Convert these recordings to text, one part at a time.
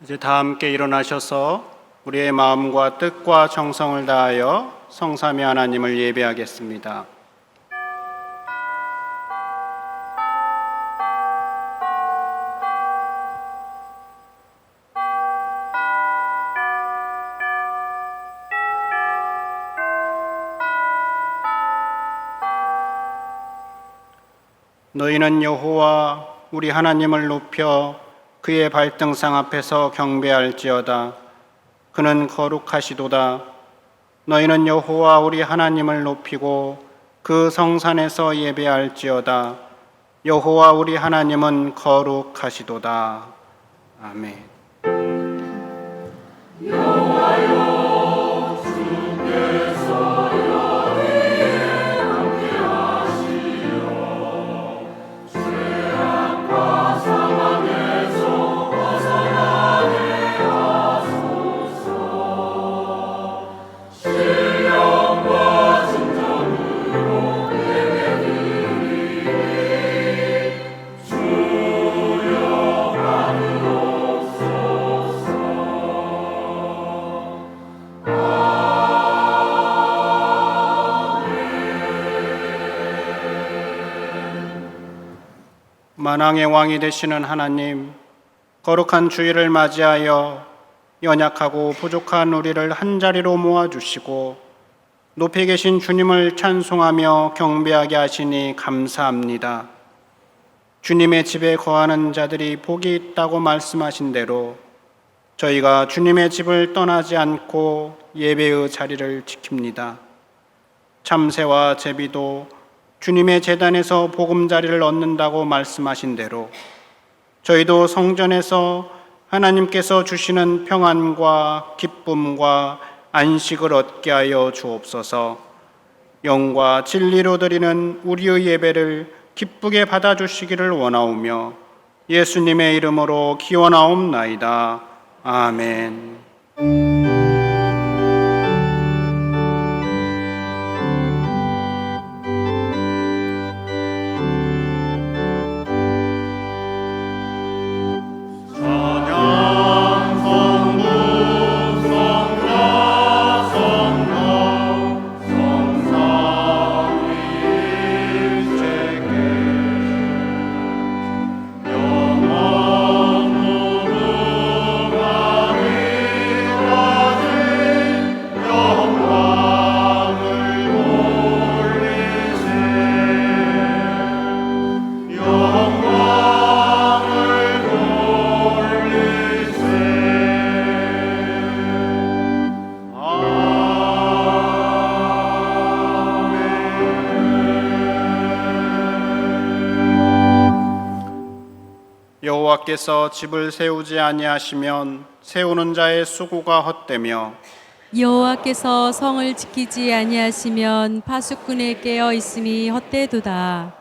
이제 다 함께 일어나셔서 우리의 마음과 뜻과 정성을 다하여 성삼위 하나님을 예배하겠습니다. 너희는 여호와 우리 하나님을 높여 그의 발등상 앞에서 경배할지어다. 그는 거룩하시도다. 너희는 여호와 우리 하나님을 높이고 그 성산에서 예배할지어다. 여호와 우리 하나님은 거룩하시도다. 아멘. 만왕의 왕이 되시는 하나님, 거룩한 주일을 맞이하여 연약하고 부족한 우리를 한자리로 모아주시고 높이 계신 주님을 찬송하며 경배하게 하시니 감사합니다. 주님의 집에 거하는 자들이 복이 있다고 말씀하신 대로 저희가 주님의 집을 떠나지 않고 예배의 자리를 지킵니다. 참새와 제비도 주님의 제단에서 보금자리를 얻는다고 말씀하신 대로 저희도 성전에서 하나님께서 주시는 평안과 기쁨과 안식을 얻게 하여 주옵소서. 영과 진리로 드리는 우리의 예배를 기쁘게 받아주시기를 원하오며 예수님의 이름으로 기원하옵나이다. 아멘. 여호와께서 집을 세우지 아니하시면 세우는 자의 수고가 헛되며 여호와께서 성을 지키지 아니하시면 파수꾼의 깨어 있음이 헛되도다.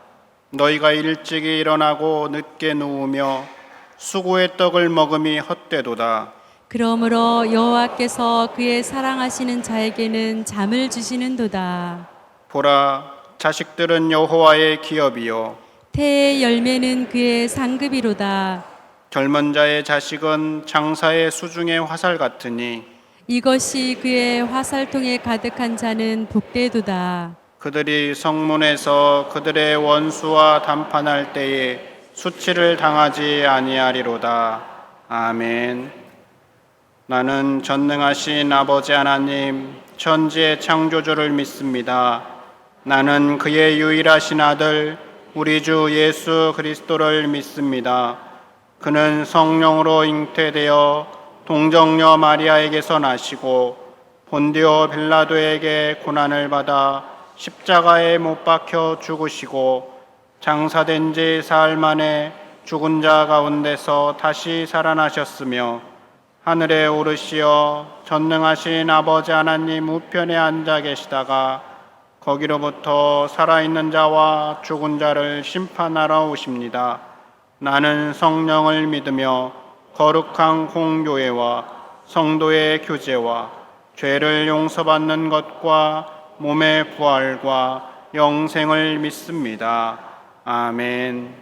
너희가 일찍이 일어나고 늦게 누우며 수고의 떡을 먹음이 헛되도다. 그러므로 여호와께서 그의 사랑하시는 자에게는 잠을 주시는도다. 보라, 자식들은 여호와의 기업이요 태의 열매는 그의 상급이로다. 젊은 자의 자식은 장사의 수중의 화살 같으니 이것이 그의 화살통에 가득한 자는 복되도다. 그들이 성문에서 그들의 원수와 담판할 때에 수치를 당하지 아니하리로다. 아멘. 나는 전능하신 아버지 하나님, 천지의 창조주를 믿습니다. 나는 그의 유일하신 아들 우리 주 예수 그리스도를 믿습니다. 그는 성령으로 잉태되어 동정녀 마리아에게서 나시고 본디오 빌라도에게 고난을 받아 십자가에 못 박혀 죽으시고 장사된 지 사흘 만에 죽은 자 가운데서 다시 살아나셨으며 하늘에 오르시어 전능하신 아버지 하나님 우편에 앉아 계시다가 거기로부터 살아있는 자와 죽은 자를 심판하러 오십니다. 나는 성령을 믿으며 거룩한 공교회와 성도의 교제와 죄를 용서받는 것과 몸의 부활과 영생을 믿습니다. 아멘.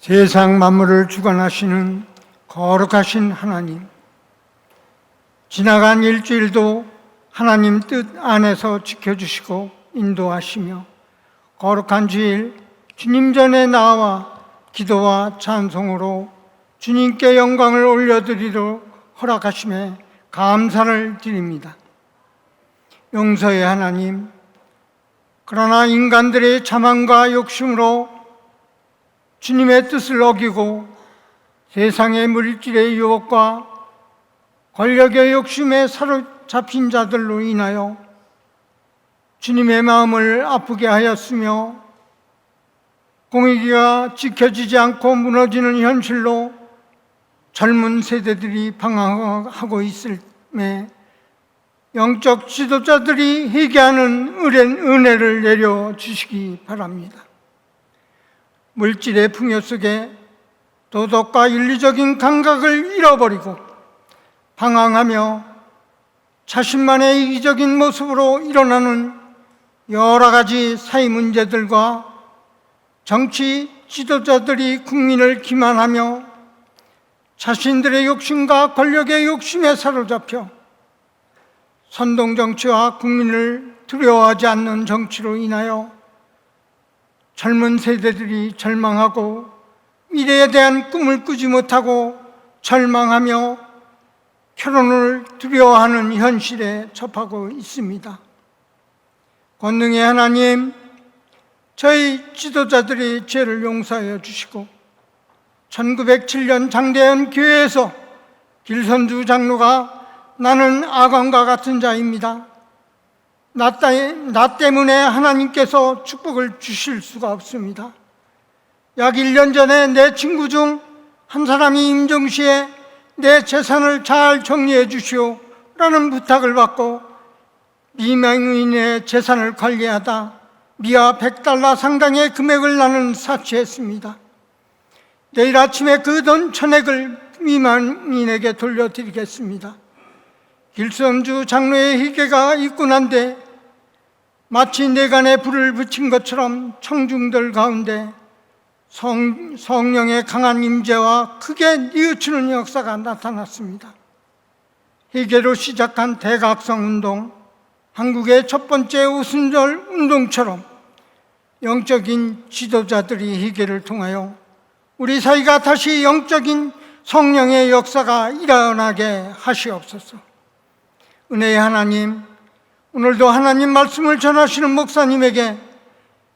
세상 만물을 주관하시는 거룩하신 하나님, 지나간 일주일도 하나님 뜻 안에서 지켜주시고 인도하시며 거룩한 주일 주님 전에 나와 기도와 찬송으로 주님께 영광을 올려드리도록 허락하심에 감사를 드립니다. 용서의 하나님, 그러나 인간들의 자만과 욕심으로 주님의 뜻을 어기고 세상의 물질의 유혹과 권력의 욕심에 사로잡힌 자들로 인하여 주님의 마음을 아프게 하였으며 공의가 지켜지지 않고 무너지는 현실로 젊은 세대들이 방황하고 있음에 영적 지도자들이 회개하는 은혜를 내려주시기 바랍니다. 물질의 풍요 속에 도덕과 윤리적인 감각을 잃어버리고 방황하며 자신만의 이기적인 모습으로 일어나는 여러 가지 사회 문제들과 정치 지도자들이 국민을 기만하며 자신들의 욕심과 권력의 욕심에 사로잡혀 선동정치와 국민을 두려워하지 않는 정치로 인하여 젊은 세대들이 절망하고 미래에 대한 꿈을 꾸지 못하고 절망하며 결혼을 두려워하는 현실에 접하고 있습니다. 권능의 하나님, 저희 지도자들의 죄를 용서하여 주시고 1907년 장대현 교회에서 길선주 장로가 나는 아간과 같은 자입니다. 나 때문에 하나님께서 축복을 주실 수가 없습니다. 약 1년 전에 내 친구 중 한 사람이 임종시에 내 재산을 잘 정리해 주시오 라는 부탁을 받고 미명인의 재산을 관리하다 미아 $100 상당의 금액을 나는 사치했습니다. 내일 아침에 그 돈 전액을 미망인에게 돌려드리겠습니다. 길선주 장로의 희계가 있고 난데 마치 내간에 불을 붙인 것처럼 청중들 가운데 성령의 강한 임재와 크게 뉘우치는 역사가 나타났습니다. 희계로 시작한 대각성 운동, 한국의 첫 번째 오순절 운동처럼 영적인 지도자들이 희계를 통하여 우리 사회가 다시 영적인 성령의 역사가 일어나게 하시옵소서. 은혜의 하나님, 오늘도 하나님 말씀을 전하시는 목사님에게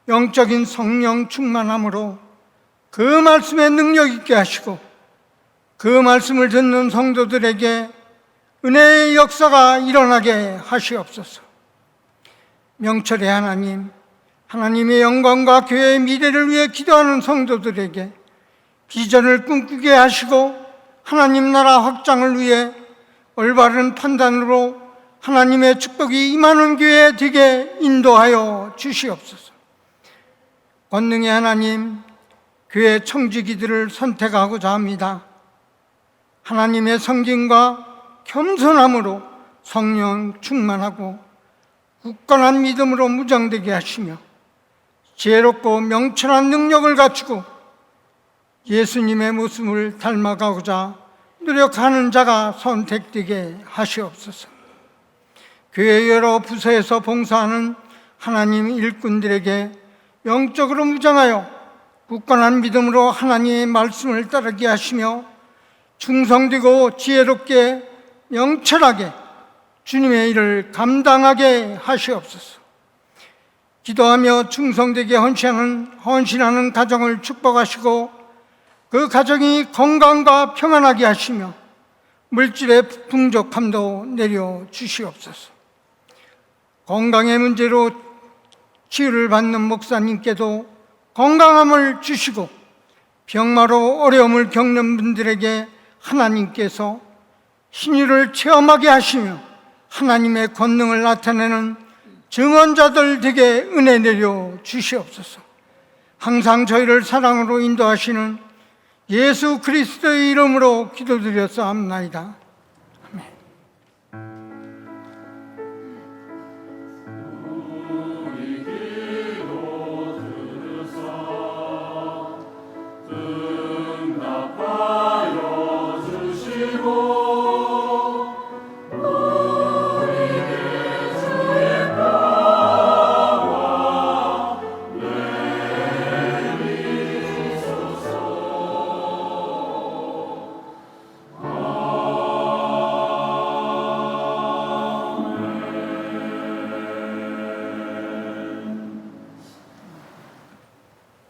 영적인 성령 충만함으로 그 말씀에 능력 있게 하시고 그 말씀을 듣는 성도들에게 은혜의 역사가 일어나게 하시옵소서. 명철의 하나님, 하나님의 영광과 교회의 미래를 위해 기도하는 성도들에게 비전을 꿈꾸게 하시고 하나님 나라 확장을 위해 올바른 판단으로 하나님의 축복이 임하는 교회 되게 인도하여 주시옵소서. 권능의 하나님, 교회 청지기들을 선택하고자 합니다. 하나님의 성김과 겸손함으로 성령 충만하고 굳건한 믿음으로 무장되게 하시며 지혜롭고 명철한 능력을 갖추고 예수님의 모습을 닮아가고자 노력하는 자가 선택되게 하시옵소서. 교회 여러 부서에서 봉사하는 하나님 일꾼들에게 영적으로 무장하여 굳건한 믿음으로 하나님의 말씀을 따르게 하시며 충성되고 지혜롭게 명철하게 주님의 일을 감당하게 하시옵소서. 기도하며 충성되게 헌신하는 가정을 축복하시고 그 가정이 건강과 평안하게 하시며 물질의 풍족함도 내려 주시옵소서. 건강의 문제로 치유를 받는 목사님께도 건강함을 주시고 병마로 어려움을 겪는 분들에게 하나님께서 신유를 체험하게 하시며 하나님의 권능을 나타내는 증언자들 되게 은혜 내려 주시옵소서. 항상 저희를 사랑으로 인도하시는 예수 그리스도의 이름으로 기도드렸사옵나이다. 아멘.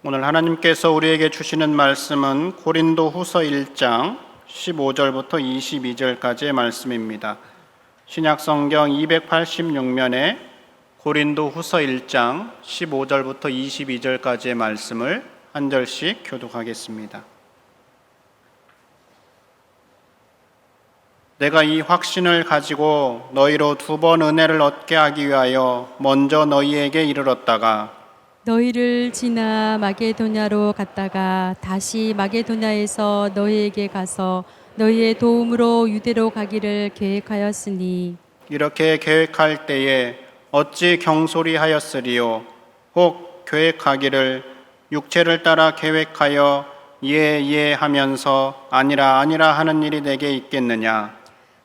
오늘 하나님께서 우리에게 주시는 말씀은 고린도 후서 1장 15절부터 22절까지의 말씀입니다. 신약성경 286면에 고린도 후서 1장 15절부터 22절까지의 말씀을 한 절씩 교독하겠습니다. 내가 이 확신을 가지고 너희로 2번 은혜를 얻게 하기 위하여 먼저 너희에게 이르렀다가 너희를 지나 마게도냐로 갔다가 다시 마게도냐에서 너희에게 가서 너희의 도움으로 유대로 가기를 계획하였으니 이렇게 계획할 때에 어찌 경솔이하였으리요? 혹 계획하기를 육체를 따라 계획하여 예 하면서 아니라 하는 일이 내게 있겠느냐?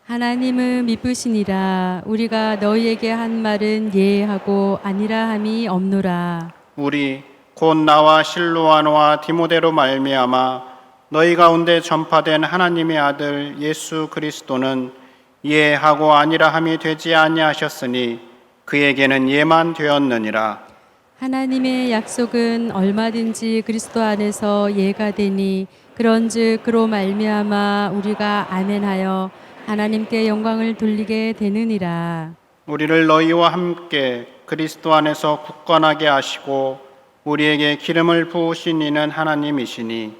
하나님은 미쁘시니라. 우리가 너희에게 한 말은 예하고 아니라 함이 없노라. 우리 곧 나와 실로아노와 디모데로 말미암아 너희 가운데 전파된 하나님의 아들 예수 그리스도는 예하고 아니라 함이 되지 아니하셨으니 그에게는 예만 되었느니라. 하나님의 약속은 얼마든지 그리스도 안에서 예가 되니 그런즉 그로 말미암아 우리가 아멘하여 하나님께 영광을 돌리게 되느니라. 우리를 너희와 함께 그리스도 안에서 굳건하게 하시고 우리에게 기름을 부으신 이는 하나님이시니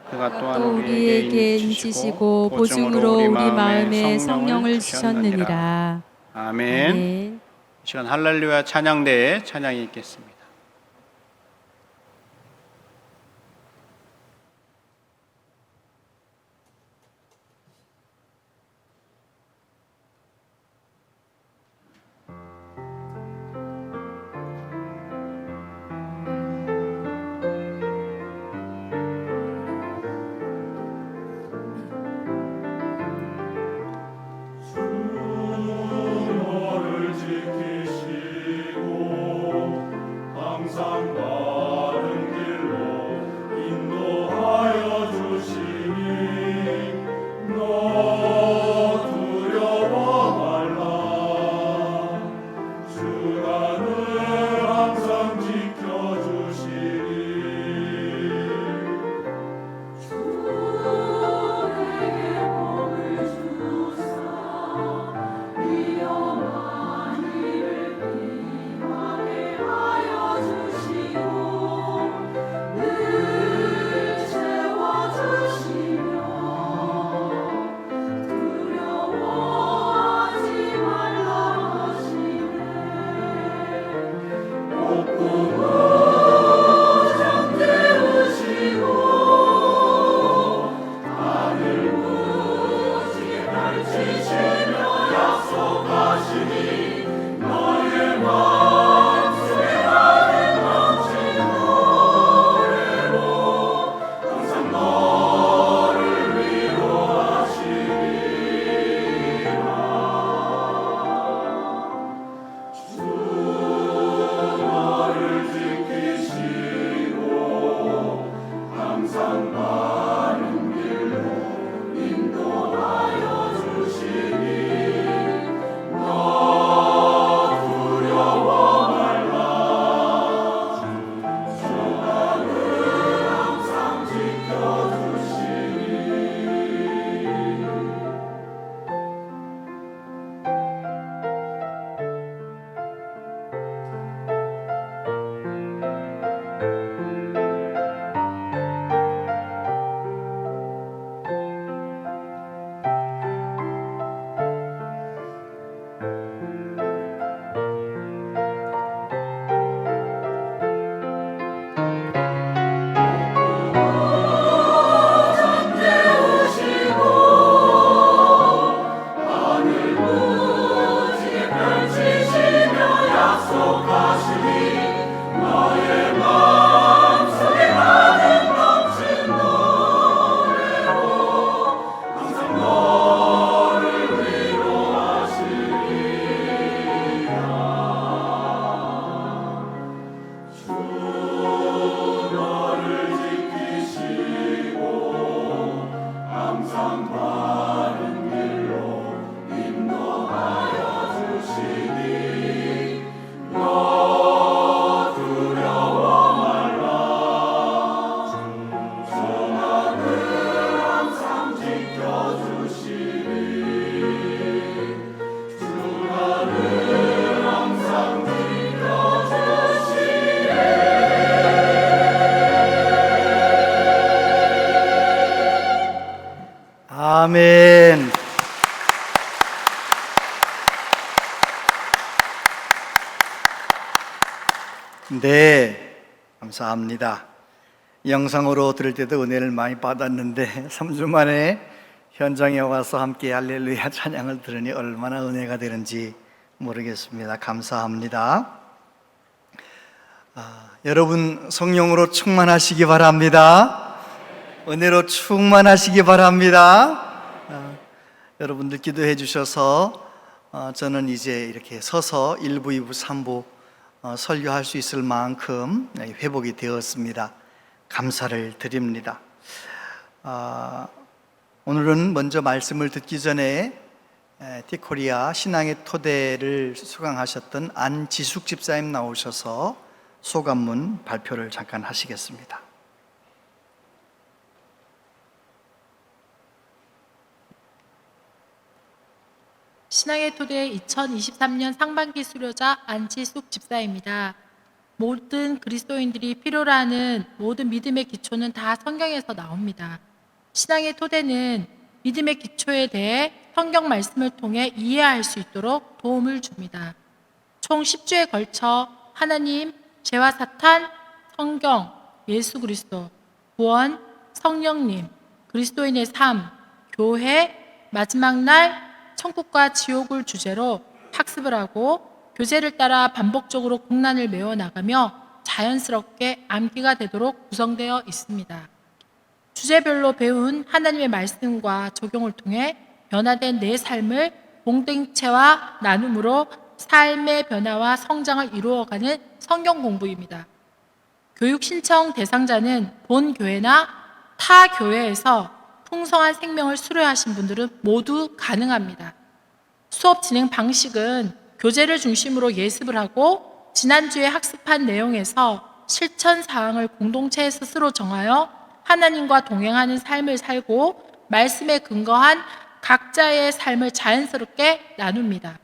그가 또한 또 우리에게 인치시고 보증으로 우리 마음에 성령을 주셨느니라. 아멘. 아멘. 이 시간 할렐루야 찬양대에 찬양이 있겠습니다. 하여 주시오 아멘. 네, 감사합니다. 영상으로 들을 때도 은혜를 많이 받았는데 3주 만에 현장에 와서 함께 할렐루야 찬양을 들으니 얼마나 은혜가 되는지 모르겠습니다. 감사합니다. 여러분 성령으로 충만하시기 바랍니다. 은혜로 충만하시기 바랍니다. 여러분들 기도해 주셔서 저는 이제 이렇게 서서 1부, 2부, 3부 설교할 수 있을 만큼 회복이 되었습니다. 감사를 드립니다. 오늘은 먼저 말씀을 듣기 전에 티코리아 신앙의 토대를 수강하셨던 안지숙 집사님 나오셔서 소감문 발표를 잠깐 하시겠습니다. 신앙의 토대 2023년 상반기 수료자 안지숙 집사입니다. 모든 그리스도인들이 필요로 하는 모든 믿음의 기초는 다 성경에서 나옵니다. 신앙의 토대는 믿음의 기초에 대해 성경 말씀을 통해 이해할 수 있도록 도움을 줍니다. 총 10주에 걸쳐 하나님, 죄와 사탄, 성경, 예수 그리스도, 구원, 성령님, 그리스도인의 삶, 교회, 마지막 날, 천국과 지옥을 주제로 학습을 하고 교재를 따라 반복적으로 국난을 메워나가며 자연스럽게 암기가 되도록 구성되어 있습니다. 주제별로 배운 하나님의 말씀과 적용을 통해 변화된 내 삶을 공동체와 나눔으로 삶의 변화와 성장을 이루어가는 성경 공부입니다. 교육 신청 대상자는 본 교회나 타 교회에서 풍성한 생명을 수료하신 분들은 모두 가능합니다. 수업 진행 방식은 교재를 중심으로 예습을 하고 지난주에 학습한 내용에서 실천 사항을 공동체에 스스로 정하여 하나님과 동행하는 삶을 살고 말씀에 근거한 각자의 삶을 자연스럽게 나눕니다.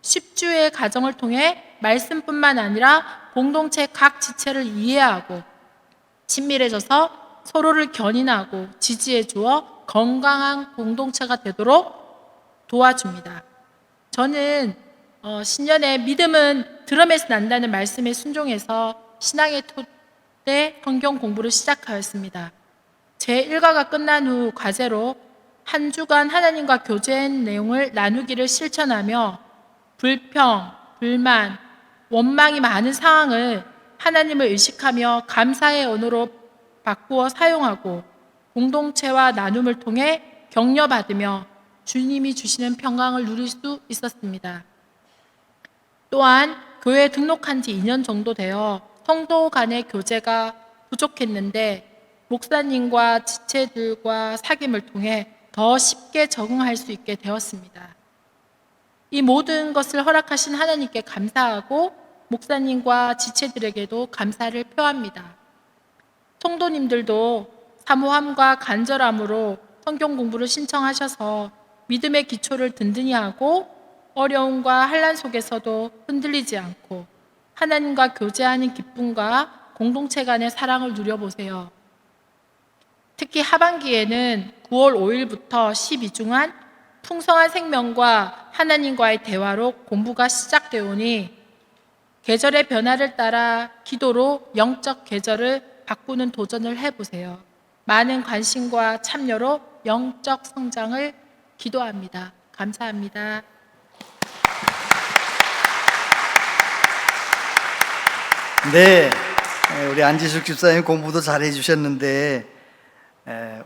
10주의 과정을 통해 말씀뿐만 아니라 공동체 각 지체를 이해하고 친밀해져서 서로를 견인하고 지지해 주어 건강한 공동체가 되도록 도와줍니다. 저는 신년에 믿음은 들음에서 난다는 말씀에 순종해서 신앙의 토대 성경 공부를 시작하였습니다. 제1과가 끝난 후 과제로 한 주간 하나님과 교제한 내용을 나누기를 실천하며 불평, 불만, 원망이 많은 상황을 하나님을 의식하며 감사의 언어로 바꾸어 사용하고 공동체와 나눔을 통해 격려받으며 주님이 주시는 평강을 누릴 수 있었습니다. 또한 교회에 등록한 지 2년 정도 되어 성도 간의 교제가 부족했는데 목사님과 지체들과 사귐을 통해 더 쉽게 적응할 수 있게 되었습니다. 이 모든 것을 허락하신 하나님께 감사하고 목사님과 지체들에게도 감사를 표합니다. 성도님들도 사모함과 간절함으로 성경 공부를 신청하셔서 믿음의 기초를 든든히 하고 어려움과 환난 속에서도 흔들리지 않고 하나님과 교제하는 기쁨과 공동체 간의 사랑을 누려보세요. 특히 하반기에는 9월 5일부터 12주간 풍성한 생명과 하나님과의 대화로 공부가 시작되오니 계절의 변화를 따라 기도로 영적 계절을 바꾸는 도전을 해보세요. 많은 관심과 참여로 영적 성장을 기도합니다. 감사합니다. 네, 우리 안지숙 집사님 공부도 잘 해주셨는데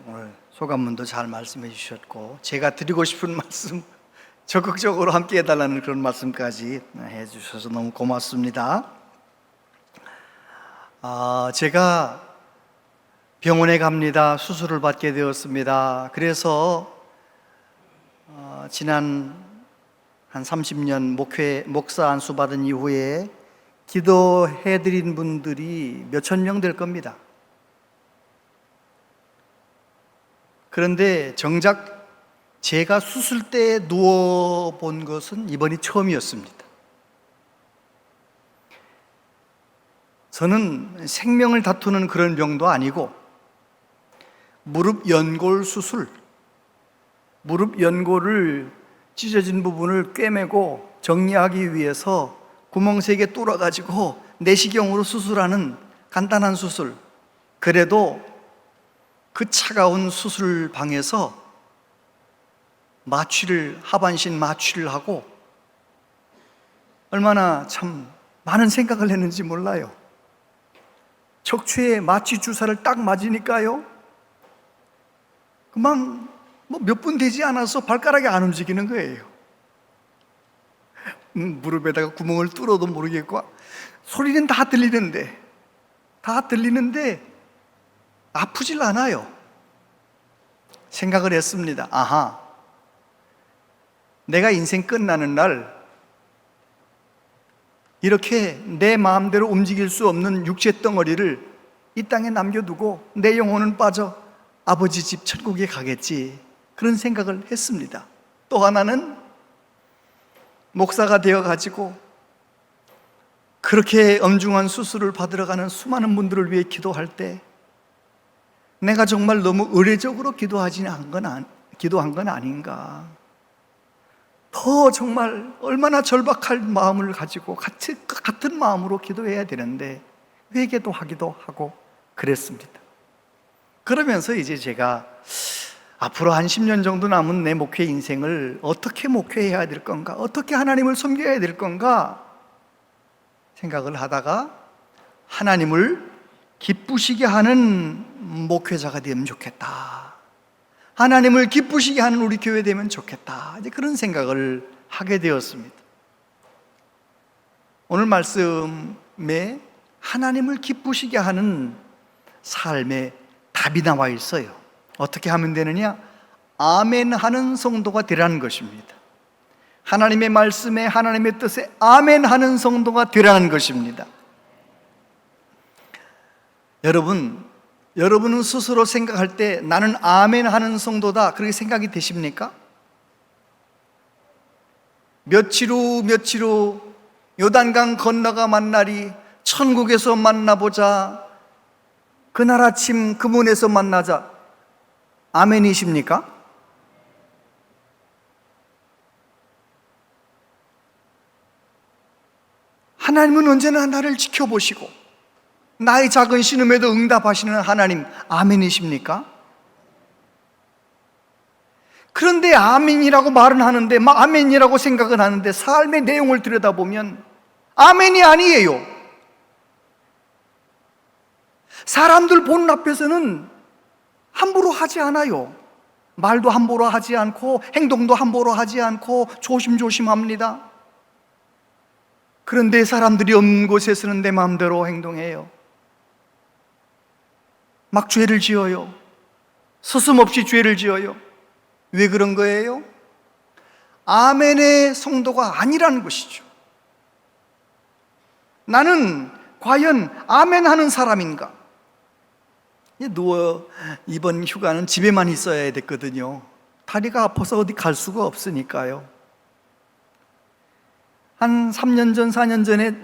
오늘 소감문도 잘 말씀해 주셨고 제가 드리고 싶은 말씀 적극적으로 함께 해달라는 그런 말씀까지 해주셔서 너무 고맙습니다. 제가 병원에 갑니다. 수술을 받게 되었습니다. 그래서 지난 한 30년 목사 안수 받은 이후에 기도해드린 분들이 몇천 명 될 겁니다. 그런데 정작 제가 수술대에 누워본 것은 이번이 처음이었습니다. 저는 생명을 다투는 그런 병도 아니고 무릎 연골 수술, 무릎 연골을 찢어진 부분을 꿰매고 정리하기 위해서 구멍 3개 뚫어가지고 내시경으로 수술하는 간단한 수술. 그래도 그 차가운 수술방에서 하반신 마취를 하고 얼마나 참 많은 생각을 했는지 몰라요. 척추에 마취 주사를 딱 맞으니까요, 그만 몇 분 되지 않아서 발가락이 안 움직이는 거예요. 무릎에다가 구멍을 뚫어도 모르겠고 소리는 다 들리는데 아프질 않아요. 생각을 했습니다. 아하, 내가 인생 끝나는 날 이렇게 내 마음대로 움직일 수 없는 육체 덩어리를 이 땅에 남겨두고 내 영혼은 빠져 아버지 집 천국에 가겠지, 그런 생각을 했습니다. 또 하나는 목사가 되어가지고 그렇게 엄중한 수술을 받으러 가는 수많은 분들을 위해 기도할 때 내가 정말 너무 의례적으로 기도한 건 아닌가, 더 정말 얼마나 절박할 마음을 가지고 같은 마음으로 기도해야 되는데 회개도 하기도 하고 그랬습니다. 그러면서 이제 제가 앞으로 한 10년 정도 남은 내 목회 인생을 어떻게 목회해야 될 건가, 어떻게 하나님을 섬겨야 될 건가 생각을 하다가 하나님을 기쁘시게 하는 목회자가 되면 좋겠다, 하나님을 기쁘시게 하는 우리 교회 되면 좋겠다, 이제 그런 생각을 하게 되었습니다. 오늘 말씀에 하나님을 기쁘시게 하는 삶의 답이 나와 있어요. 어떻게 하면 되느냐? 아멘 하는 성도가 되라는 것입니다. 하나님의 말씀에, 하나님의 뜻에 아멘 하는 성도가 되라는 것입니다. 여러분은 스스로 생각할 때 나는 아멘 하는 성도다, 그렇게 생각이 되십니까? 며칠 후 요단강 건너가 만나리, 천국에서 만나보자, 그날 아침 그 문에서 만나자, 아멘이십니까? 하나님은 언제나 나를 지켜보시고 나의 작은 신음에도 응답하시는 하나님, 아멘이십니까? 그런데 아멘이라고 말은 하는데, 아멘이라고 생각은 하는데 삶의 내용을 들여다보면 아멘이 아니에요. 사람들 보는 앞에서는 함부로 하지 않아요. 말도 함부로 하지 않고 행동도 함부로 하지 않고 조심조심합니다. 그런데 사람들이 없는 곳에서는 내 마음대로 행동해요. 막 죄를 지어요. 서슴없이 죄를 지어요. 왜 그런 거예요? 아멘의 성도가 아니라는 것이죠. 나는 과연 아멘 하는 사람인가? 이번 휴가는 집에만 있어야 됐거든요. 다리가 아파서 어디 갈 수가 없으니까요. 한 3년 전, 4년 전에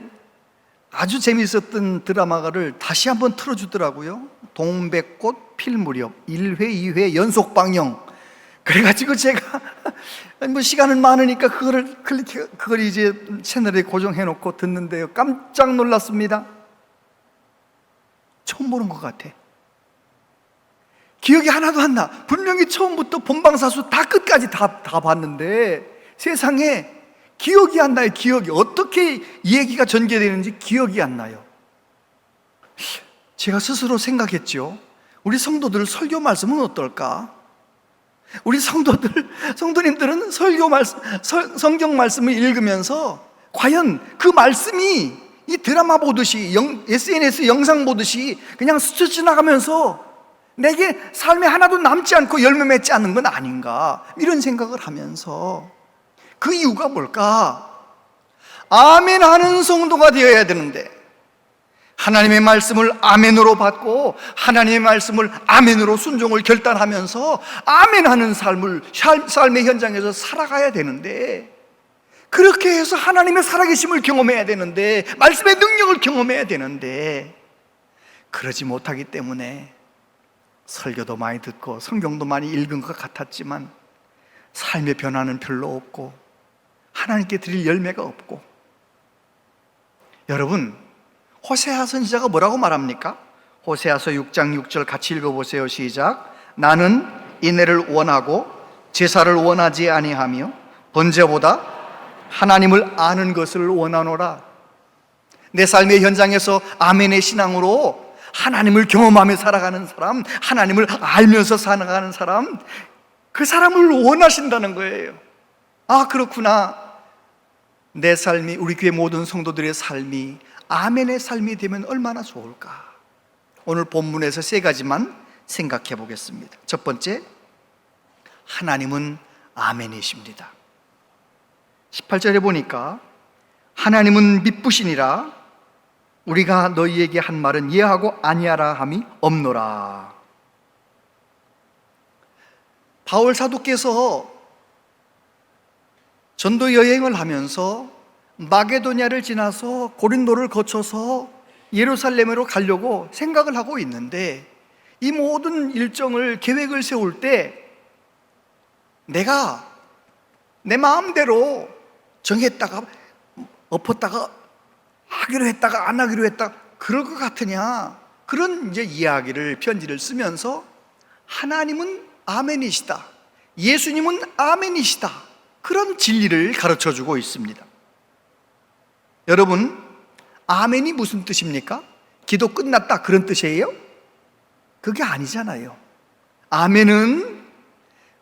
아주 재미있었던 드라마를 다시 한번 틀어주더라고요. 동백꽃 필 무렵 1회, 2회 연속 방영. 그래가지고 제가 시간은 많으니까 그걸 이제 채널에 고정해놓고 듣는데요, 깜짝 놀랐습니다. 처음 보는 것 같아. 기억이 하나도 안 나. 분명히 처음부터 본방사수 다 끝까지 다 봤는데 세상에 기억이 안 나요. 기억이 어떻게 이 얘기가 전개되는지 기억이 안 나요. 제가 스스로 생각했죠. 우리 성도들 설교 말씀은 어떨까? 우리 성도님들은 성경 말씀을 읽으면서 과연 그 말씀이 이 드라마 보듯이 SNS 영상 보듯이 그냥 스쳐 지나가면서 내게 삶에 하나도 남지 않고 열매 맺지 않는 건 아닌가, 이런 생각을 하면서 그 이유가 뭘까? 아멘 하는 성도가 되어야 되는데 하나님의 말씀을 아멘으로 받고 하나님의 말씀을 아멘으로 순종을 결단하면서 아멘 하는 삶의 현장에서 살아가야 되는데, 그렇게 해서 하나님의 살아계심을 경험해야 되는데, 말씀의 능력을 경험해야 되는데 그러지 못하기 때문에 설교도 많이 듣고 성경도 많이 읽은 것 같았지만 삶의 변화는 별로 없고 하나님께 드릴 열매가 없고. 여러분, 호세아 선지자가 뭐라고 말합니까? 호세아서 6장 6절 같이 읽어보세요. 시작. 나는 인애를 원하고 제사를 원하지 아니하며 번제보다 하나님을 아는 것을 원하노라. 내 삶의 현장에서 아멘의 신앙으로 하나님을 경험하며 살아가는 사람, 하나님을 알면서 살아가는 사람, 그 사람을 원하신다는 거예요. 아, 그렇구나. 내 삶이, 우리 교회 모든 성도들의 삶이 아멘의 삶이 되면 얼마나 좋을까. 오늘 본문에서 3가지만 생각해 보겠습니다. 첫 번째, 하나님은 아멘이십니다. 18절에 보니까 하나님은 미쁘시니라 우리가 너희에게 한 말은 예하고 아니하라 함이 없노라. 바울 사도께서 전도 여행을 하면서 마게도냐를 지나서 고린도를 거쳐서 예루살렘으로 가려고 생각을 하고 있는데, 이 모든 일정을 계획을 세울 때 내가 내 마음대로 정했다가 엎었다가 하기로 했다가 안 하기로 했다 그럴 것 같으냐, 그런 이제 이야기를, 편지를 쓰면서 하나님은 아멘이시다, 예수님은 아멘이시다, 그런 진리를 가르쳐 주고 있습니다. 여러분, 아멘이 무슨 뜻입니까? 기도 끝났다 그런 뜻이에요? 그게 아니잖아요. 아멘은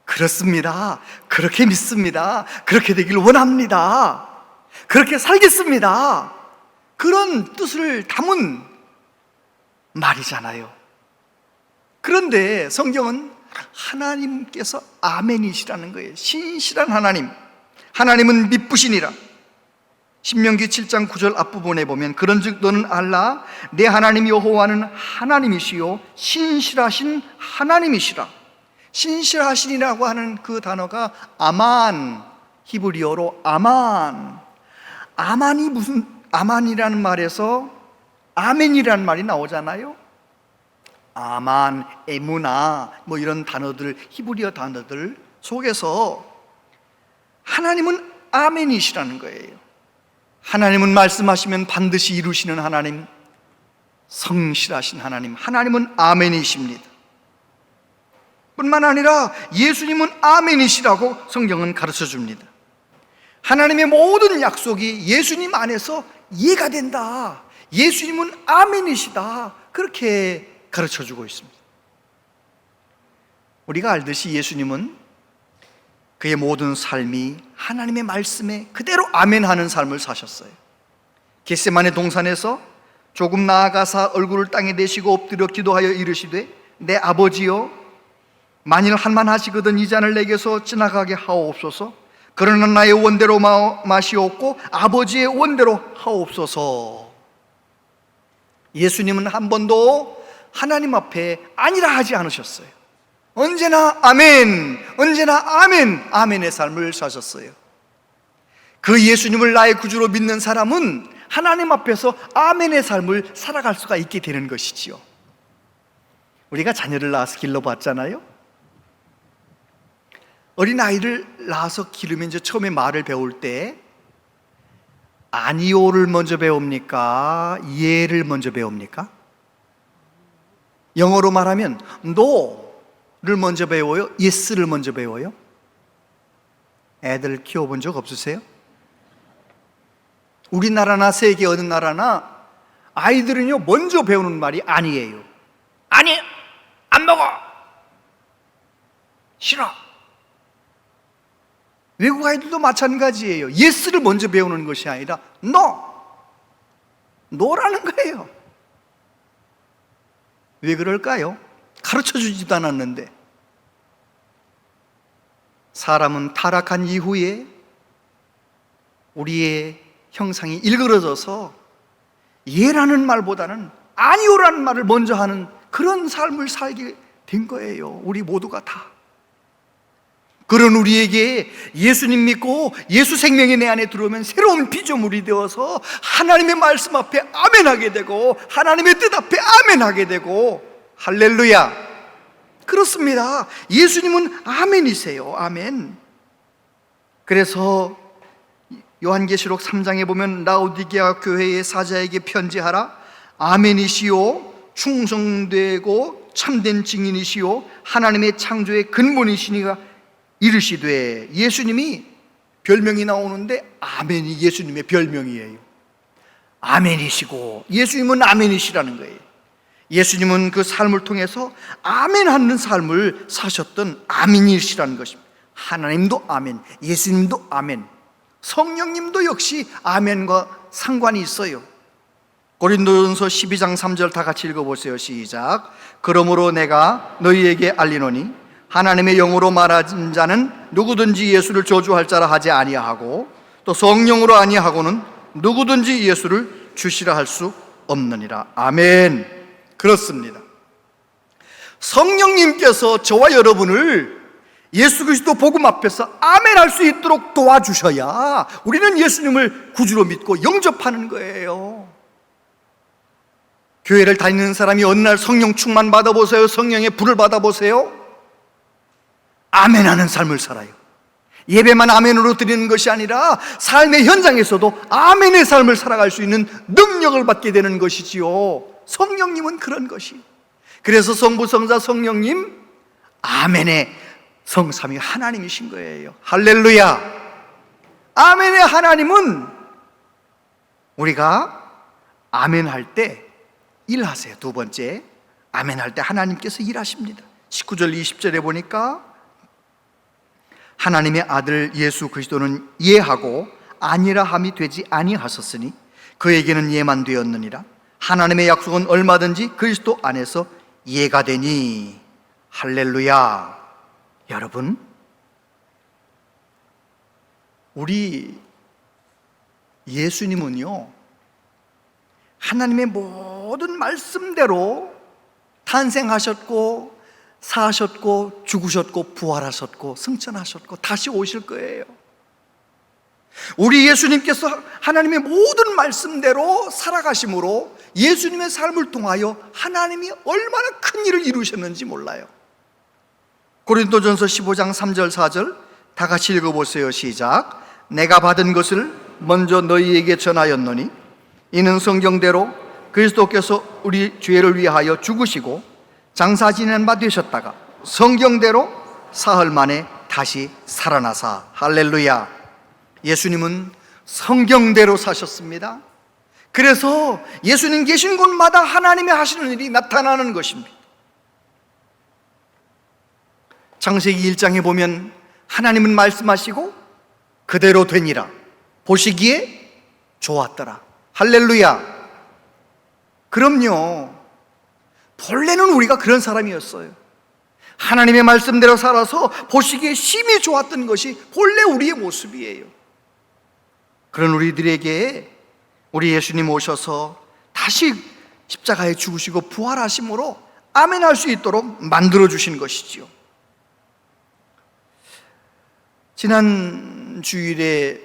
그렇습니다, 그렇게 믿습니다, 그렇게 되길 원합니다, 그렇게 살겠습니다, 그런 뜻을 담은 말이잖아요. 그런데 성경은 하나님께서 아멘이시라는 거예요. 신실한 하나님, 하나님은 미쁘시니라. 신명기 7장 9절 앞부분에 보면 그런즉 너는 알라 내 하나님 여호와는 하나님이시요 신실하신 하나님이시라. 신실하신이라고 하는 그 단어가 아만, 히브리어로 아만. 아만이 무슨, 아만이라는 말에서 아멘이라는 말이 나오잖아요. 아만, 에무나 뭐 이런 단어들, 히브리어 단어들 속에서 하나님은 아멘이시라는 거예요. 하나님은 말씀하시면 반드시 이루시는 하나님, 성실하신 하나님, 하나님은 아멘이십니다. 뿐만 아니라 예수님은 아멘이시라고 성경은 가르쳐 줍니다. 하나님의 모든 약속이 예수님 안에서 이해가 된다, 예수님은 아멘이시다, 그렇게 가르쳐 주고 있습니다. 우리가 알듯이 예수님은 그의 모든 삶이 하나님의 말씀에 그대로 아멘하는 삶을 사셨어요. 겟세마네 동산에서 조금 나아가사 얼굴을 땅에 내시고 엎드려 기도하여 이르시되 내 아버지여 만일 한만하시거든 이 잔을 내게서 지나가게 하옵소서. 그러나 나의 원대로 마시옵고 아버지의 원대로 하옵소서. 예수님은 한 번도 하나님 앞에 아니라 하지 않으셨어요. 언제나 아멘, 언제나 아멘, 아멘의 삶을 사셨어요. 그 예수님을 나의 구주로 믿는 사람은 하나님 앞에서 아멘의 삶을 살아갈 수가 있게 되는 것이지요. 우리가 자녀를 낳아서 길러봤잖아요. 어린아이를 낳아서 기르면 이제 처음에 말을 배울 때 아니오를 먼저 배웁니까? 예를 먼저 배웁니까? 영어로 말하면 no를 먼저 배워요? yes를 먼저 배워요? 애들 키워본 적 없으세요? 우리나라나 세계 어느 나라나 아이들은요 먼저 배우는 말이 아니에요. 아니, 안 먹어, 싫어. 외국 아이들도 마찬가지예요. yes를 먼저 배우는 것이 아니라 no라는 거예요. 왜 그럴까요? 가르쳐 주지도 않았는데. 사람은 타락한 이후에 우리의 형상이 일그러져서 예라는 말보다는 아니오라는 말을 먼저 하는 그런 삶을 살게 된 거예요. 우리 모두가 다. 그런 우리에게 예수님 믿고 예수 생명이 내 안에 들어오면 새로운 피조물이 되어서 하나님의 말씀 앞에 아멘하게 되고 하나님의 뜻 앞에 아멘하게 되고, 할렐루야. 그렇습니다. 예수님은 아멘이세요. 아멘. 그래서 요한계시록 3장에 보면 라오디게아 교회의 사자에게 편지하라. 아멘이시요 충성되고 참된 증인이시요 하나님의 창조의 근본이시니가 이르시되, 예수님이 별명이 나오는데 아멘이 예수님의 별명이에요. 아멘이시고, 예수님은 아멘이시라는 거예요. 예수님은 그 삶을 통해서 아멘하는 삶을 사셨던 아멘이시라는 것입니다. 하나님도 아멘, 예수님도 아멘, 성령님도 역시 아멘과 상관이 있어요. 고린도전서 12장 3절 다 같이 읽어보세요. 시작. 그러므로 내가 너희에게 알리노니 하나님의 영으로 말하는 자는 누구든지 예수를 저주할 자라 하지 아니하고 또 성령으로 아니하고는 누구든지 예수를 주시라 할 수 없느니라. 아멘. 그렇습니다. 성령님께서 저와 여러분을 예수 그리스도 복음 앞에서 아멘 할 수 있도록 도와주셔야 우리는 예수님을 구주로 믿고 영접하는 거예요. 교회를 다니는 사람이 어느 날 성령 충만 받아보세요. 성령의 불을 받아보세요. 아멘하는 삶을 살아요. 예배만 아멘으로 드리는 것이 아니라 삶의 현장에서도 아멘의 삶을 살아갈 수 있는 능력을 받게 되는 것이지요. 성령님은 그런 것이. 그래서 성부, 성자, 성령님 아멘의 성삼위 하나님이신 거예요. 할렐루야. 아멘의 하나님은 우리가 아멘할 때 일하세요. 두 번째, 아멘할 때 하나님께서 일하십니다. 19절 20절에 보니까 하나님의 아들 예수 그리스도는 예하고 아니라 함이 되지 아니하셨으니 그에게는 예만 되었느니라. 하나님의 약속은 얼마든지 그리스도 안에서 예가 되니. 할렐루야. 여러분, 우리 예수님은요, 하나님의 모든 말씀대로 탄생하셨고 사셨고 죽으셨고 부활하셨고 승천하셨고 다시 오실 거예요. 우리 예수님께서 하나님의 모든 말씀대로 살아가심으로 예수님의 삶을 통하여 하나님이 얼마나 큰 일을 이루셨는지 몰라요. 고린도전서 15장 3절 4절 다 같이 읽어보세요. 시작. 내가 받은 것을 먼저 너희에게 전하였노니 이는 성경대로 그리스도께서 우리 죄를 위하여 죽으시고 장사 지낸 바 되셨다가 성경대로 사흘 만에 다시 살아나사. 할렐루야. 예수님은 성경대로 사셨습니다. 그래서 예수님 계신 곳마다 하나님의 하시는 일이 나타나는 것입니다. 창세기 1장에 보면 하나님은 말씀하시고 그대로 되니라. 보시기에 좋았더라. 할렐루야. 그럼요, 본래는 우리가 그런 사람이었어요. 하나님의 말씀대로 살아서 보시기에 심히 좋았던 것이 본래 우리의 모습이에요. 그런 우리들에게 우리 예수님 오셔서 다시 십자가에 죽으시고 부활하심으로 아멘할 수 있도록 만들어주신 것이지요. 지난 주일에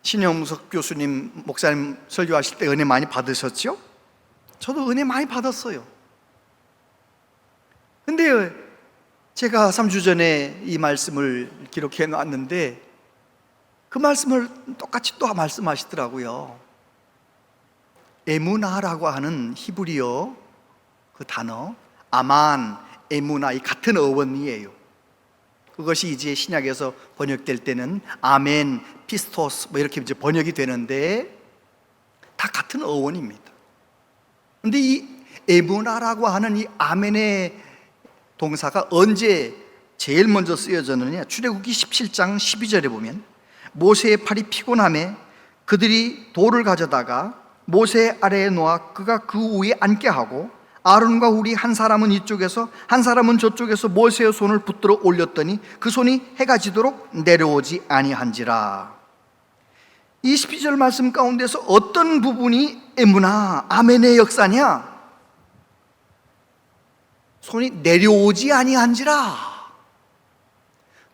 신영석 교수님 목사님 설교하실 때 은혜 많이 받으셨죠? 저도 은혜 많이 받았어요. 근데 제가 3주 전에 이 말씀을 기록해 놨는데 그 말씀을 똑같이 또 말씀하시더라고요. 에무나라고 하는 히브리어 그 단어 아만, 에무나 이 같은 어원이에요. 그것이 이제 신약에서 번역될 때는 아멘, 피스토스 뭐 이렇게 이제 번역이 되는데 다 같은 어원입니다. 근데 이 에무나라고 하는 이 아멘의 동사가 언제 제일 먼저 쓰여졌느냐? 출애굽기 17장 12절에 보면 모세의 팔이 피곤함에 그들이 돌을 가져다가 모세 아래에 놓아 그가 그 위에 앉게 하고 아론과 우리 한 사람은 이쪽에서 한 사람은 저쪽에서 모세의 손을 붙들어 올렸더니 그 손이 해가 지도록 내려오지 아니한지라. 이 12절 말씀 가운데서 어떤 부분이 에무나, 아멘의 역사냐? 손이 내려오지 아니한지라.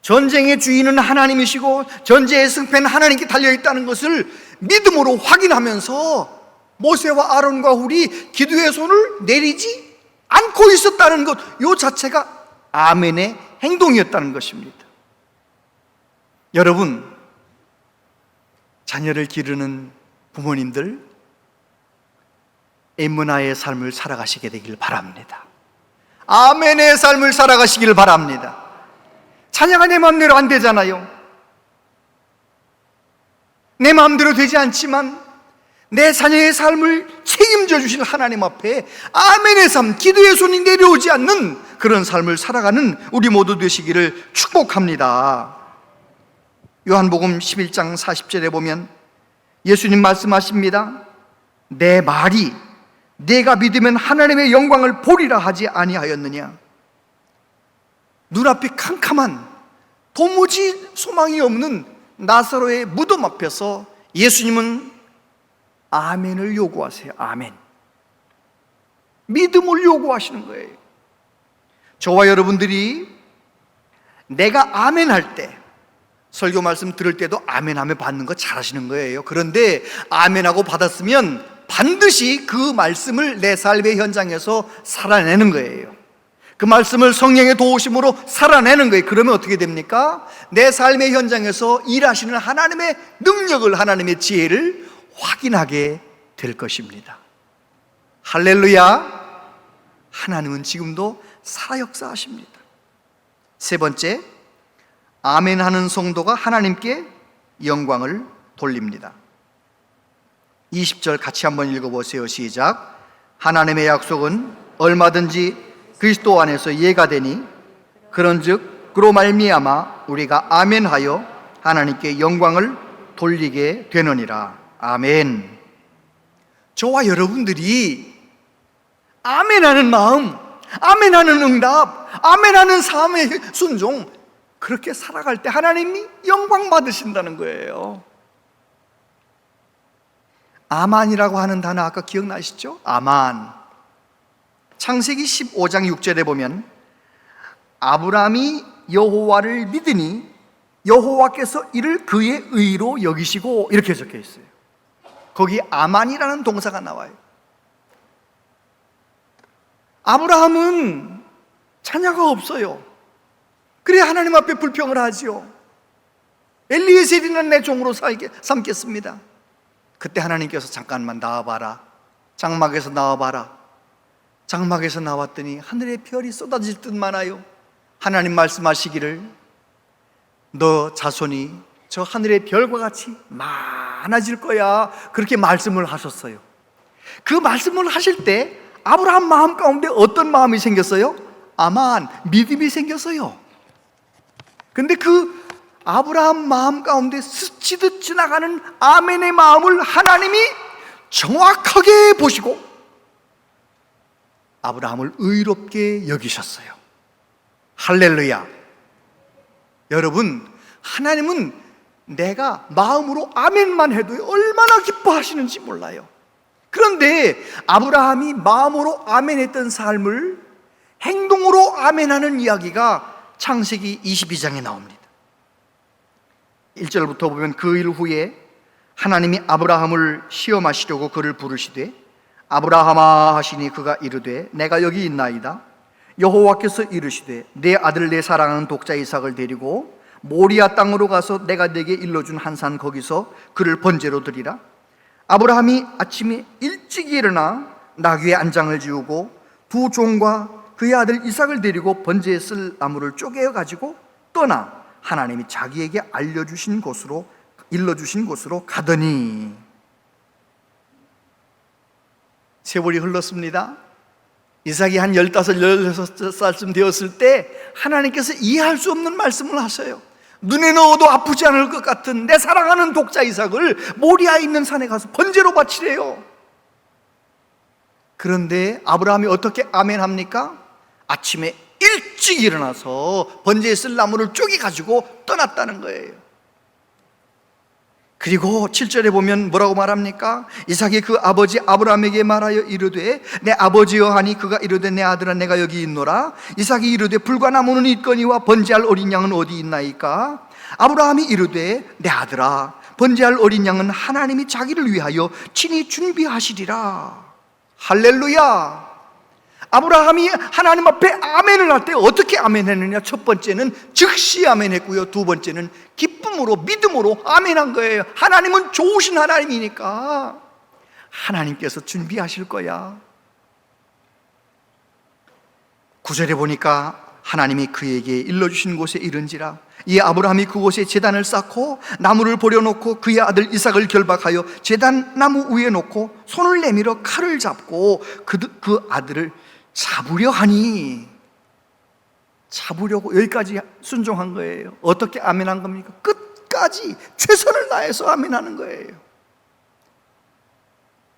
전쟁의 주인은 하나님이시고 전쟁의 승패는 하나님께 달려있다는 것을 믿음으로 확인하면서 모세와 아론과 훌이 기도의 손을 내리지 않고 있었다는 것, 이 자체가 아멘의 행동이었다는 것입니다. 여러분, 자녀를 기르는 부모님들, 엠문화의 삶을 살아가시게 되길 바랍니다. 아멘의 삶을 살아가시길 바랍니다. 자녀가 내 마음대로 안 되잖아요. 내 마음대로 되지 않지만 내 자녀의 삶을 책임져 주실 하나님 앞에 아멘의 삶, 기도의 손이 내려오지 않는 그런 삶을 살아가는 우리 모두 되시기를 축복합니다. 요한복음 11장 40절에 보면 예수님 말씀하십니다. 내 말이 내가 믿으면 하나님의 영광을 보리라 하지 아니하였느냐. 눈앞이 캄캄한 도무지 소망이 없는 나사로의 무덤 앞에서 예수님은 아멘을 요구하세요. 아멘. 믿음을 요구하시는 거예요. 저와 여러분들이 내가 아멘 할 때, 설교 말씀 들을 때도 아멘 하며 받는 거 잘하시는 거예요. 그런데 아멘하고 받았으면 반드시 그 말씀을 내 삶의 현장에서 살아내는 거예요. 그 말씀을 성령의 도우심으로 살아내는 거예요. 그러면 어떻게 됩니까? 내 삶의 현장에서 일하시는 하나님의 능력을, 하나님의 지혜를 확인하게 될 것입니다. 할렐루야. 하나님은 지금도 살아 역사하십니다. 세 번째, 아멘하는 성도가 하나님께 영광을 돌립니다. 20절 같이 한번 읽어보세요. 시작. 하나님의 약속은 얼마든지 그리스도 안에서 예가 되니 그런즉 그로 말미암아 우리가 아멘하여 하나님께 영광을 돌리게 되느니라. 아멘. 저와 여러분들이 아멘하는 마음, 아멘하는 응답, 아멘하는 삶의 순종, 그렇게 살아갈 때 하나님이 영광 받으신다는 거예요. 아만이라고 하는 단어 아까 기억나시죠? 아만. 창세기 15장 6절에 보면 아브라함이 여호와를 믿으니 여호와께서 이를 그의 의로 여기시고 이렇게 적혀 있어요. 거기 아만이라는 동사가 나와요. 아브라함은 자녀가 없어요. 그래 하나님 앞에 불평을 하지요. 엘리에셀이는 내 종으로 삼겠습니다. 그때 하나님께서 잠깐만 나와봐라. 장막에서 나와봐라. 장막에서 나왔더니 하늘의 별이 쏟아질 듯 많아요. 하나님 말씀하시기를 너 자손이 저 하늘의 별과 같이 많아질 거야. 그렇게 말씀을 하셨어요. 그 말씀을 하실 때 아브라함 마음 가운데 어떤 마음이 생겼어요? 아만, 믿음이 생겼어요. 근데 그 아브라함 마음 가운데 스치듯 지나가는 아멘의 마음을 하나님이 정확하게 보시고 아브라함을 의롭게 여기셨어요. 할렐루야. 여러분, 하나님은 내가 마음으로 아멘만 해도 얼마나 기뻐하시는지 몰라요. 그런데 아브라함이 마음으로 아멘했던 삶을 행동으로 아멘하는 이야기가 창세기 22장에 나옵니다. 1절부터 보면 그 일 후에 하나님이 아브라함을 시험하시려고 그를 부르시되 아브라함아 하시니 그가 이르되 내가 여기 있나이다. 여호와께서 이르시되 내 아들 내 사랑하는 독자 이삭을 데리고 모리아 땅으로 가서 내가 네게 일러준 한 산 거기서 그를 번제로 드리라. 아브라함이 아침에 일찍 일어나 나귀의 안장을 지우고 두 종과 그의 아들 이삭을 데리고 번제에 쓸 나무를 쪼개어 가지고 떠나 하나님이 자기에게 일러주신 곳으로 가더니 세월이 흘렀습니다. 이삭이 한 15, 16살쯤 되었을 때 하나님께서 이해할 수 없는 말씀을 하셔요. 눈에 넣어도 아프지 않을 것 같은 내 사랑하는 독자 이삭을 모리아에 있는 산에 가서 번제로 바치래요. 그런데 아브라함이 어떻게 아멘합니까? 아침에 일찍 일어나서 번제에 쓸 나무를 쪼개 가지고 떠났다는 거예요. 그리고 7절에 보면 뭐라고 말합니까? 이삭이 그 아버지 아브라함에게 말하여 이르되 내 아버지여 하니 그가 이르되 내 아들아 내가 여기 있노라. 이삭이 이르되 불과 나무는 있거니와 번제할 어린 양은 어디 있나이까? 아브라함이 이르되 내 아들아 번제할 어린 양은 하나님이 자기를 위하여 친히 준비하시리라. 할렐루야. 아브라함이 하나님 앞에 아멘을 할 때 어떻게 아멘했느냐? 첫 번째는 즉시 아멘했고요, 두 번째는 기쁨으로, 믿음으로 아멘한 거예요. 하나님은 좋으신 하나님이니까 하나님께서 준비하실 거야. 9절에 보니까 하나님이 그에게 일러주신 곳에 이른지라. 이 아브라함이 그곳에 제단을 쌓고 나무를 버려놓고 그의 아들 이삭을 결박하여 제단 나무 위에 놓고 손을 내밀어 칼을 잡고 그 아들을 잡으려 하니, 잡으려고 여기까지 순종한 거예요. 어떻게 아멘한 겁니까? 끝까지 최선을 다해서 아멘하는 거예요.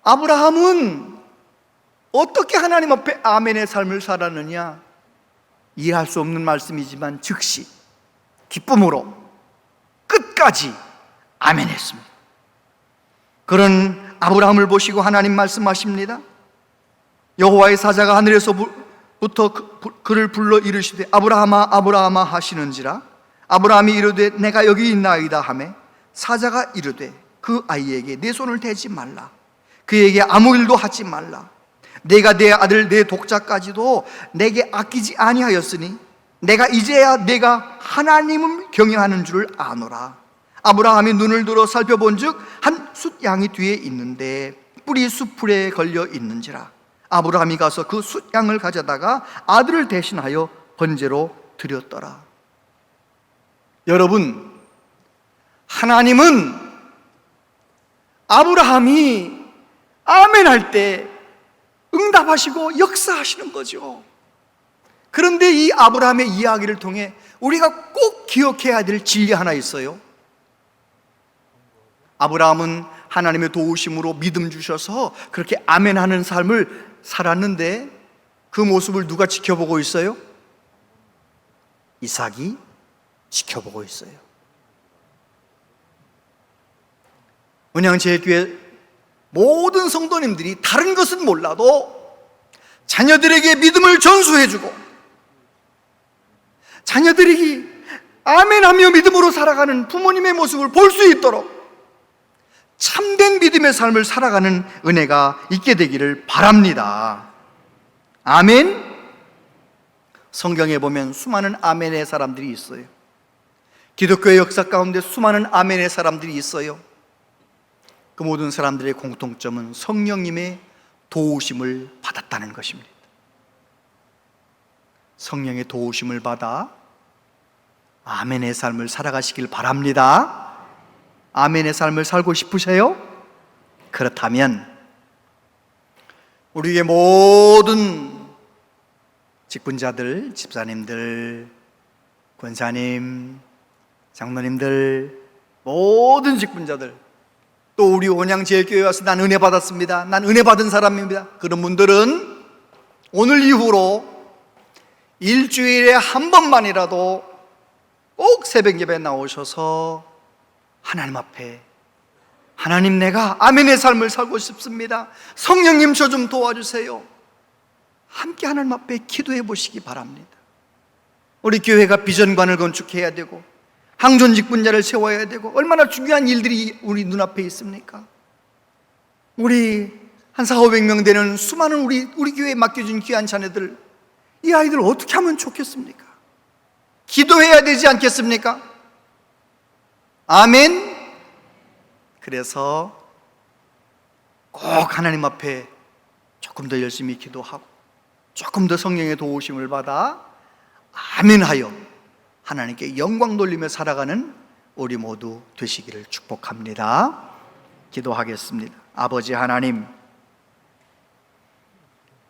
아브라함은 어떻게 하나님 앞에 아멘의 삶을 살았느냐? 이해할 수 없는 말씀이지만 즉시 기쁨으로 끝까지 아멘했습니다. 그런 아브라함을 보시고 하나님 말씀하십니다. 여호와의 사자가 하늘에서부터 그를 불러 이르시되 아브라함아 아브라함아 하시는지라. 아브라함이 이르되 내가 여기 있나이다 하매 사자가 이르되 그 아이에게 내 손을 대지 말라. 그에게 아무 일도 하지 말라. 내가 내 아들 내 독자까지도 내게 아끼지 아니하였으니 내가 이제야 내가 하나님을 경외하는 줄을 아노라. 아브라함이 눈을 들어 살펴본즉 한 숫양이 뒤에 있는데 뿔이 숫풀에 걸려 있는지라. 아브라함이 가서 그 숫양을 가져다가 아들을 대신하여 번제로 드렸더라. 여러분, 하나님은 아브라함이 아멘할 때 응답하시고 역사하시는 거죠. 그런데 이 아브라함의 이야기를 통해 우리가 꼭 기억해야 될 진리 하나 있어요. 아브라함은 하나님의 도우심으로 믿음 주셔서 그렇게 아멘하는 삶을 살았는데 그 모습을 누가 지켜보고 있어요? 이삭이 지켜보고 있어요. 은양제일교회 모든 성도님들이 다른 것은 몰라도 자녀들에게 믿음을 전수해주고 자녀들이 아멘하며 믿음으로 살아가는 부모님의 모습을 볼 수 있도록 참된 믿음의 삶을 살아가는 은혜가 있게 되기를 바랍니다. 아멘. 성경에 보면 수많은 아멘의 사람들이 있어요. 기독교의 역사 가운데 수많은 아멘의 사람들이 있어요. 그 모든 사람들의 공통점은 성령님의 도우심을 받았다는 것입니다. 성령의 도우심을 받아 아멘의 삶을 살아가시길 바랍니다. 아멘의 삶을 살고 싶으세요? 그렇다면 우리의 모든 직분자들, 집사님들, 권사님, 장로님들, 모든 직분자들, 또 우리 온양제일교회 와서 난 은혜 받았습니다, 난 은혜 받은 사람입니다, 그런 분들은 오늘 이후로 일주일에 한 번만이라도 꼭 새벽 예배 나오셔서 하나님 앞에, 하나님 내가 아멘의 삶을 살고 싶습니다, 성령님 저 좀 도와주세요, 함께 하나님 앞에 기도해 보시기 바랍니다. 우리 교회가 비전관을 건축해야 되고 항존 직분자를 세워야 되고 얼마나 중요한 일들이 우리 눈앞에 있습니까? 우리 한 400~500명 되는 수많은 우리 교회에 맡겨준 귀한 자녀들, 이 아이들 어떻게 하면 좋겠습니까? 기도해야 되지 않겠습니까? 아멘. 그래서 꼭 하나님 앞에 조금 더 열심히 기도하고 조금 더 성령의 도우심을 받아 아멘하여 하나님께 영광 돌리며 살아가는 우리 모두 되시기를 축복합니다. 기도하겠습니다. 아버지 하나님,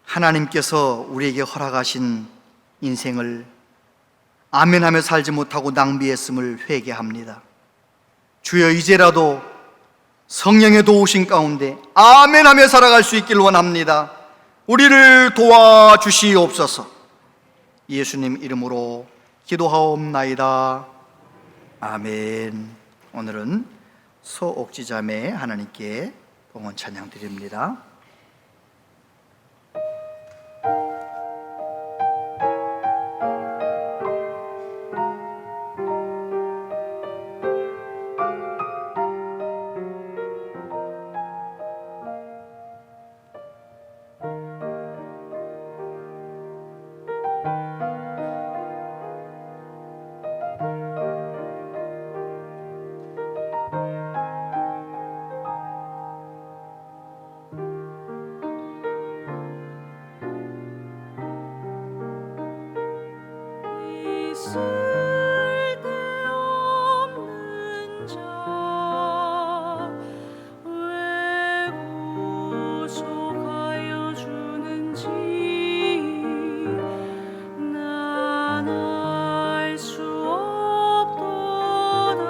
하나님께서 우리에게 허락하신 인생을 아멘하며 살지 못하고 낭비했음을 회개합니다. 주여, 이제라도 성령의 도우심 가운데 아멘하며 살아갈 수 있길 원합니다. 우리를 도와주시옵소서. 예수님 이름으로 기도하옵나이다. 아멘. 오늘은 소옥지자매 하나님께 봉헌 찬양 드립니다. 쓸데없는 자 왜 구속하여 주는지 난 알 수 없도다.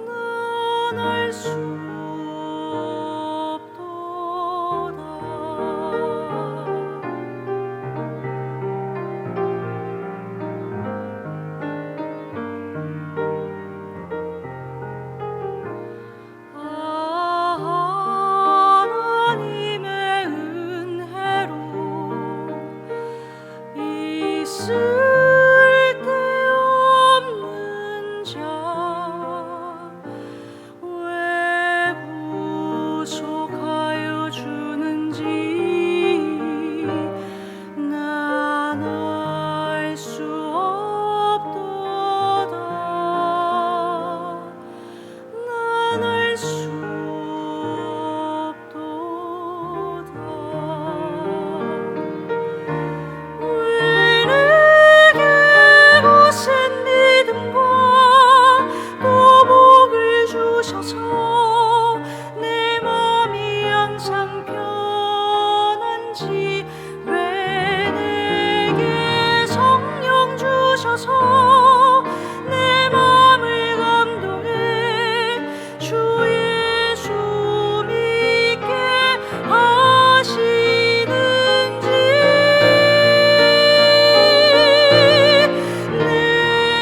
난 알 수 없도다. 하나님의 은혜로 이 쓸데없는 자 왜 구속하여 주는지 난 알 수 없도다. 난 알 수 없도다. 왜 내게 거센 믿음과 또 복을 주셔서 내 맘이 항상 편한지 왜 내게 성령 주셔서 내 맘을 감동해 주 예수 믿게 하시는지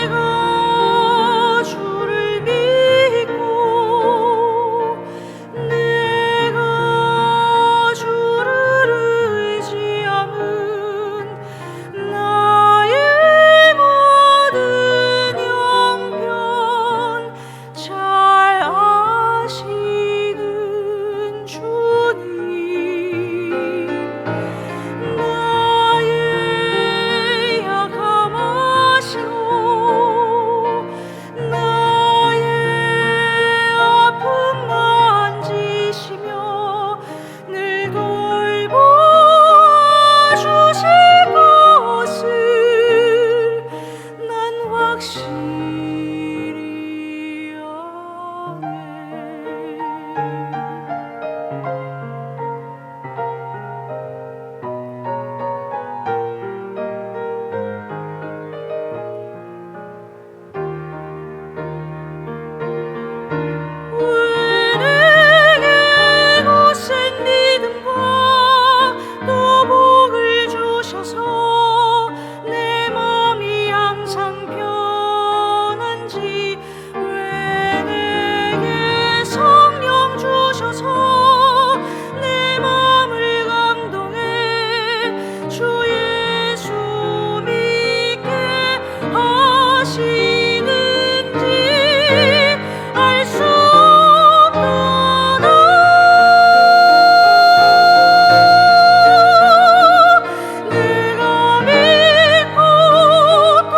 내가 주를 믿고 내가 주를 의지함은 나의 모든 형편 잘 아시는 주님 나의 약함 아시고 나의 아픔 만지시며 늘 돌보주실 것을 난 확실히 아네. 왜 내게 거센 믿음과 또 복을 주셔서 내 맘이 항상 편한지 왜 내게 성령 주셔서 내 맘을 감동해 주 예수 믿게 하시는지 알 수 없도다. 내가 믿고 또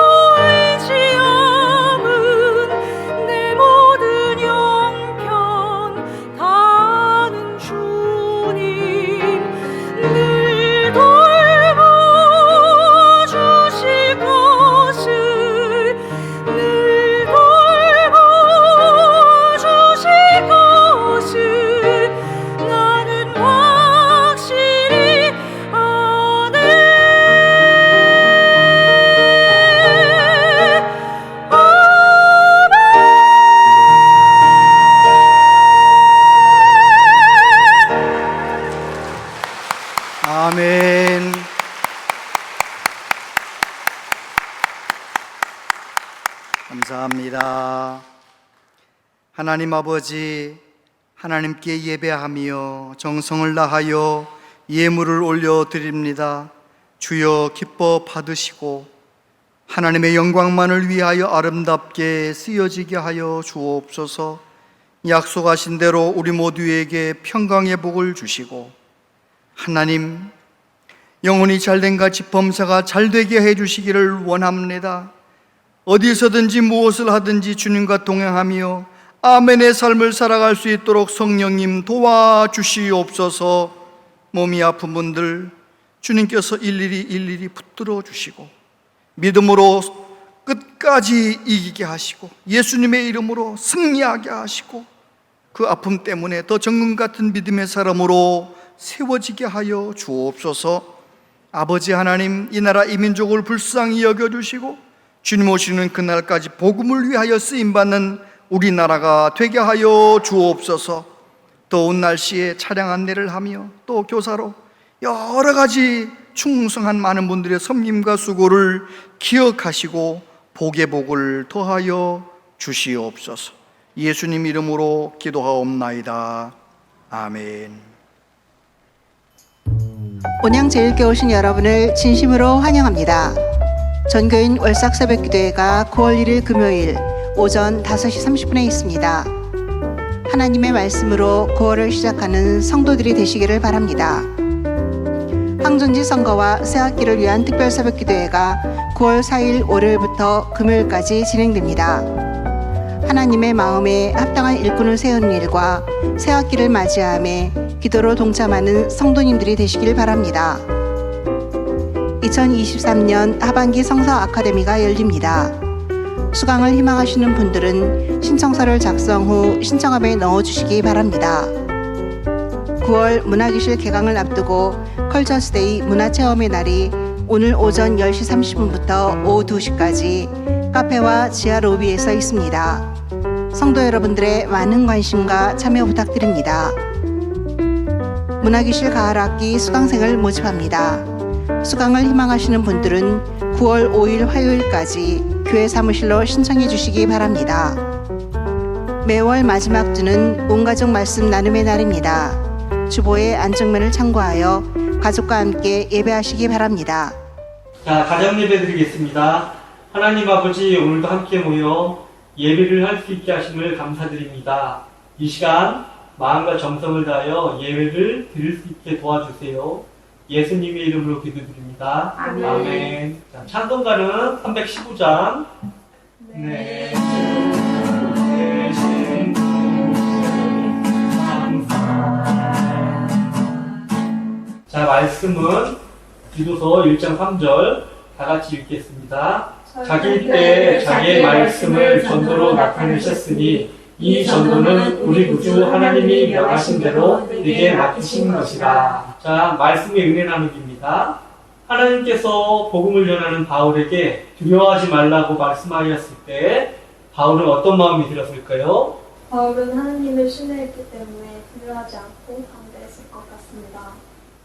의지함은 내 모든 형편 다는 주님 늘 돌보주실 것을 늘 돌보주실 것을 나는 확실히 아네. 아멘. 감사합니다. 하나님 아버지, 하나님께 예배하며 정성을 다하여 예물을 올려드립니다. 주여 기뻐 받으시고 하나님의 영광만을 위하여 아름답게 쓰여지게 하여 주옵소서. 약속하신 대로 우리 모두에게 평강의 복을 주시고 하나님 영혼이 잘된 같이 범사가 잘되게 해주시기를 원합니다. 어디서든지 무엇을 하든지 주님과 동행하며 아멘의 삶을 살아갈 수 있도록 성령님 도와주시옵소서. 몸이 아픈 분들 주님께서 일일이 붙들어 주시고 믿음으로 끝까지 이기게 하시고 예수님의 이름으로 승리하게 하시고 그 아픔 때문에 더 정금 같은 믿음의 사람으로 세워지게 하여 주옵소서. 아버지 하나님, 이 나라 이 민족을 불쌍히 여겨주시고 주님 오시는 그날까지 복음을 위하여 쓰임받는 우리나라가 되게 하여 주옵소서. 더운 날씨에 차량 안내를 하며 또 교사로 여러 가지 충성한 많은 분들의 섬김과 수고를 기억하시고 복의 복을 더하여 주시옵소서. 예수님 이름으로 기도하옵나이다. 아멘. 온양제일교회 오신 여러분을 진심으로 환영합니다. 전교인 월삭 새벽기도회가 9월 1일 금요일 오전 5시 30분에 있습니다. 하나님의 말씀으로 9월을 시작하는 성도들이 되시기를 바랍니다. 황존지 선거와 새학기를 위한 특별 새벽기도회가 9월 4일 월요일부터 금요일까지 진행됩니다. 하나님의 마음에 합당한 일꾼을 세우는 일과 새학기를 맞이함에 기도로 동참하는 성도님들이 되시길 바랍니다. 2023년 하반기 성서 아카데미가 열립니다. 수강을 희망하시는 분들은 신청서를 작성 후 신청함에 넣어주시기 바랍니다. 9월 문화기실 개강을 앞두고 컬처스데이 문화체험의 날이 오늘 오전 10시 30분부터 오후 2시까지 카페와 지하 로비에서 있습니다. 성도 여러분들의 많은 관심과 참여 부탁드립니다. 문화기실 가을학기 수강생을 모집합니다. 수강을 희망하시는 분들은 9월 5일 화요일까지 교회 사무실로 신청해 주시기 바랍니다. 매월 마지막 주는 온가족 말씀 나눔의 날입니다. 주보의 안쪽면을 참고하여 가족과 함께 예배하시기 바랍니다. 자, 가정 예배 드리겠습니다. 하나님 아버지, 오늘도 함께 모여 예배를 할 수 있게 하심을 감사드립니다. 이 시간 마음과 정성을 다하여 예배를 드릴 수 있게 도와주세요. 예수님의 이름으로 기도드립니다. 아멘. 아멘. 자, 찬송가는 315장. 네. 자, 말씀은 기도서 1장 3절 다 같이 읽겠습니다. 자기 때 자기의 말씀을 전도로 나타내셨으니 이 전도는 우리 구주 하나님이 명하신 대로 우리에게 맡기신 것이다. 자, 말씀의 은혜 나누기입니다. 하나님께서 복음을 전하는 바울에게 두려워하지 말라고 말씀하셨을 때 바울은 어떤 마음이 들었을까요? 바울은 하나님을 신뢰했기 때문에 두려워하지 않고 담대했을 것 같습니다.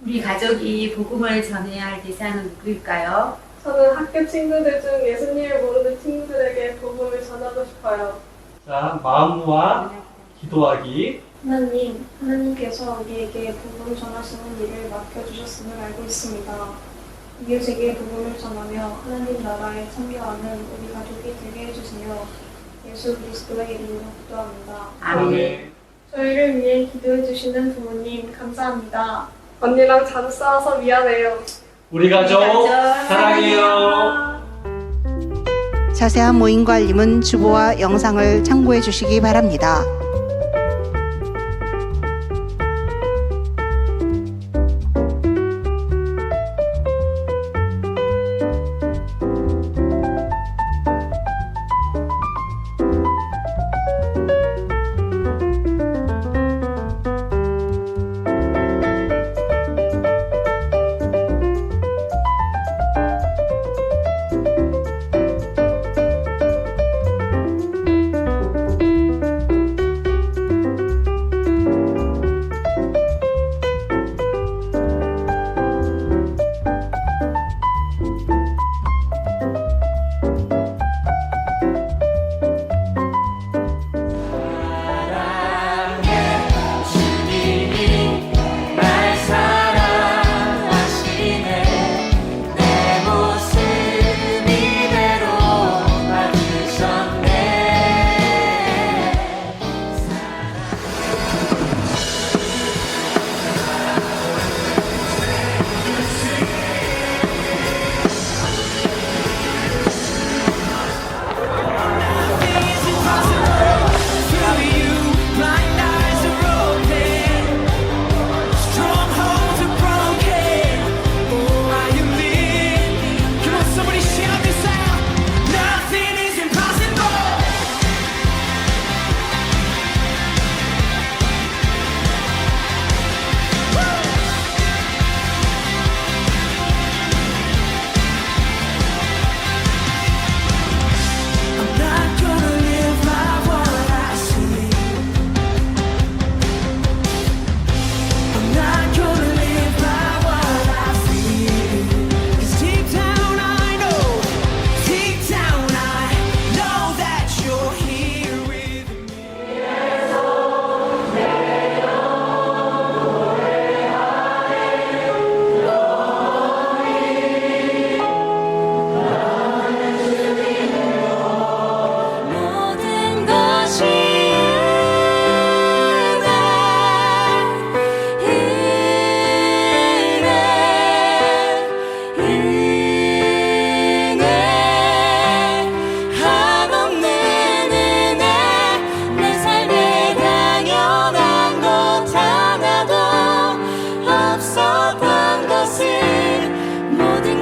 우리 가족이 복음을 전해야 할 대상은 누구일까요? 저는 학교 친구들 중 예수님을 모르는 친구들에게 복음을 전하고 싶어요. 자, 마음과 기도하기. 하나님, 하나님께서 우리에게 복음을 전하시는 일을 맡겨주셨음을 알고 있습니다. 이웃에게 복음을 전하며 하나님 나라에 참여하는 우리 가족이 되게 해주시며 예수 그리스도의 이름으로 기도합니다. 아멘. 저희를 위해 기도해주시는 부모님 감사합니다. 언니랑 자주 싸워서 미안해요. 우리 가족 사랑해요. 자세한 모임과 알림은 주보와 영상을 참고해 주시기 바랍니다.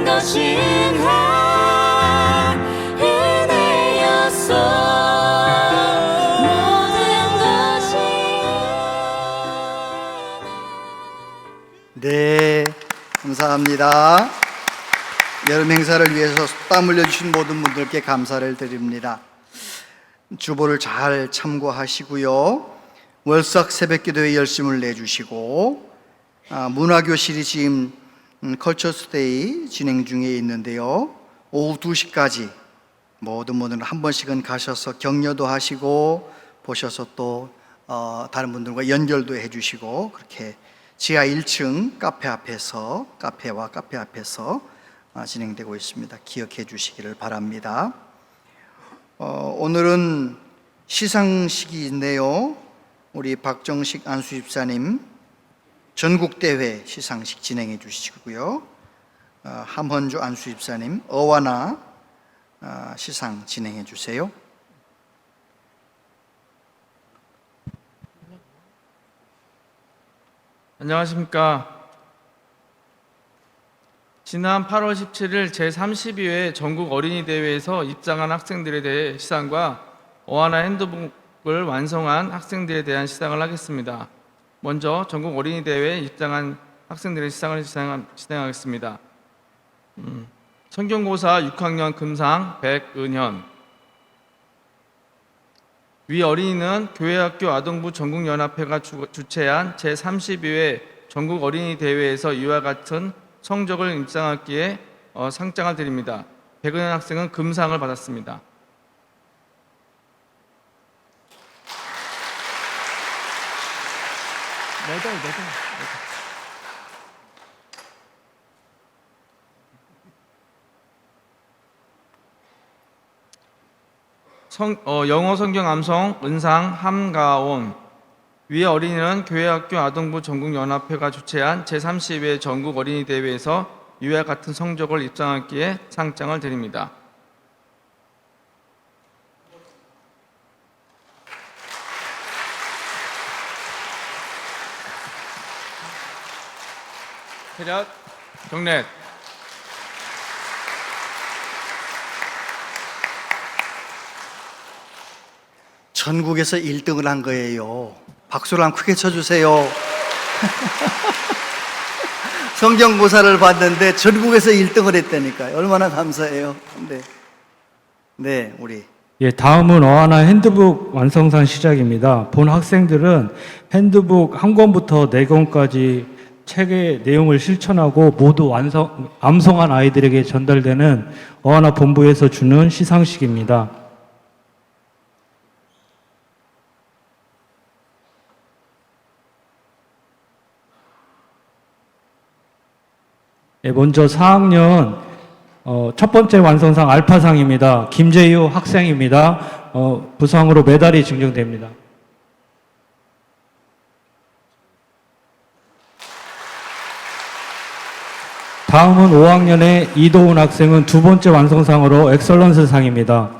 것이 은혜였어. 모든 것이 네, 감사합니다. 여름 행사를 위해서 땀 흘려주신 모든 분들께 감사를 드립니다. 주보를 잘 참고하시고요. 월삭 새벽기도에 열심을 내주시고, 문화교실이 지금 컬처스데이 진행 중에 있는데요. 오후 2시까지 모든 분들은 한 번씩은 가셔서 격려도 하시고 보셔서 또 다른 분들과 연결도 해주시고, 그렇게 지하 1층 카페와 카페 앞에서 진행되고 있습니다. 기억해 주시기를 바랍니다. 오늘은 시상식인데요. 우리 박정식 안수집사님 전국대회 시상식 진행해 주시고요. 함헌주 안수집사님 어와나 시상 진행해 주세요. 안녕하십니까. 지난 8월 17일 제32회 전국 어린이대회에서 입상한 학생들에 대해 시상과 어하나 핸드북을 완성한 학생들에 대한 시상을 하겠습니다. 먼저 전국 어린이대회에 입상한 학생들의 시상을 진행하겠습니다. 성경고사 6학년 금상 백은현. 위 어린이는 교회학교 아동부 전국연합회가 주최한 제32회 전국 어린이대회에서 이와 같은 성적을 입상하기에 상장을 드립니다. 백은현 학생은 금상을 받았습니다. 영어 성경 암송 은상 함가온. 위 어린이는 교회학교 아동부 전국연합회가 주최한 제32회 전국 어린이대회에서 이와 같은 성적을 입상하기에 상장을 드립니다. 차렷, 경례. 전국에서 1등을 한 거예요. 박수를 한번 크게 쳐주세요. 성경고사를 봤는데 전국에서 1등을 했다니까요. 얼마나 감사해요. 네, 우리. 예, 다음은 어하나 핸드북 완성산 시작입니다. 본 학생들은 핸드북 1권부터 4권까지 책의 내용을 실천하고 모두 암송한 아이들에게 전달되는 어하나 본부에서 주는 시상식입니다. 예, 먼저 4학년 첫 번째 완성상 알파상입니다. 김재유 학생입니다. 부상으로 메달이 증정됩니다. 다음은 5학년의 이도훈 학생은 두 번째 완성상으로 엑설런스 상입니다.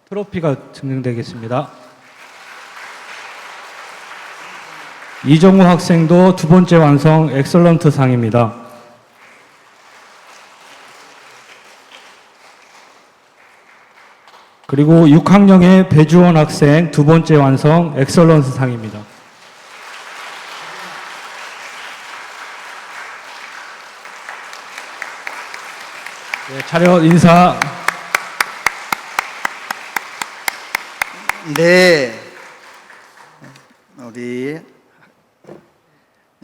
트로피가 증정되겠습니다. 이정우 학생도 두 번째 완성 엑설런트 상입니다. 그리고 6학년의 배주원 학생 두 번째 완성 엑설런스 상입니다. 네, 차렷 인사. 네, 우리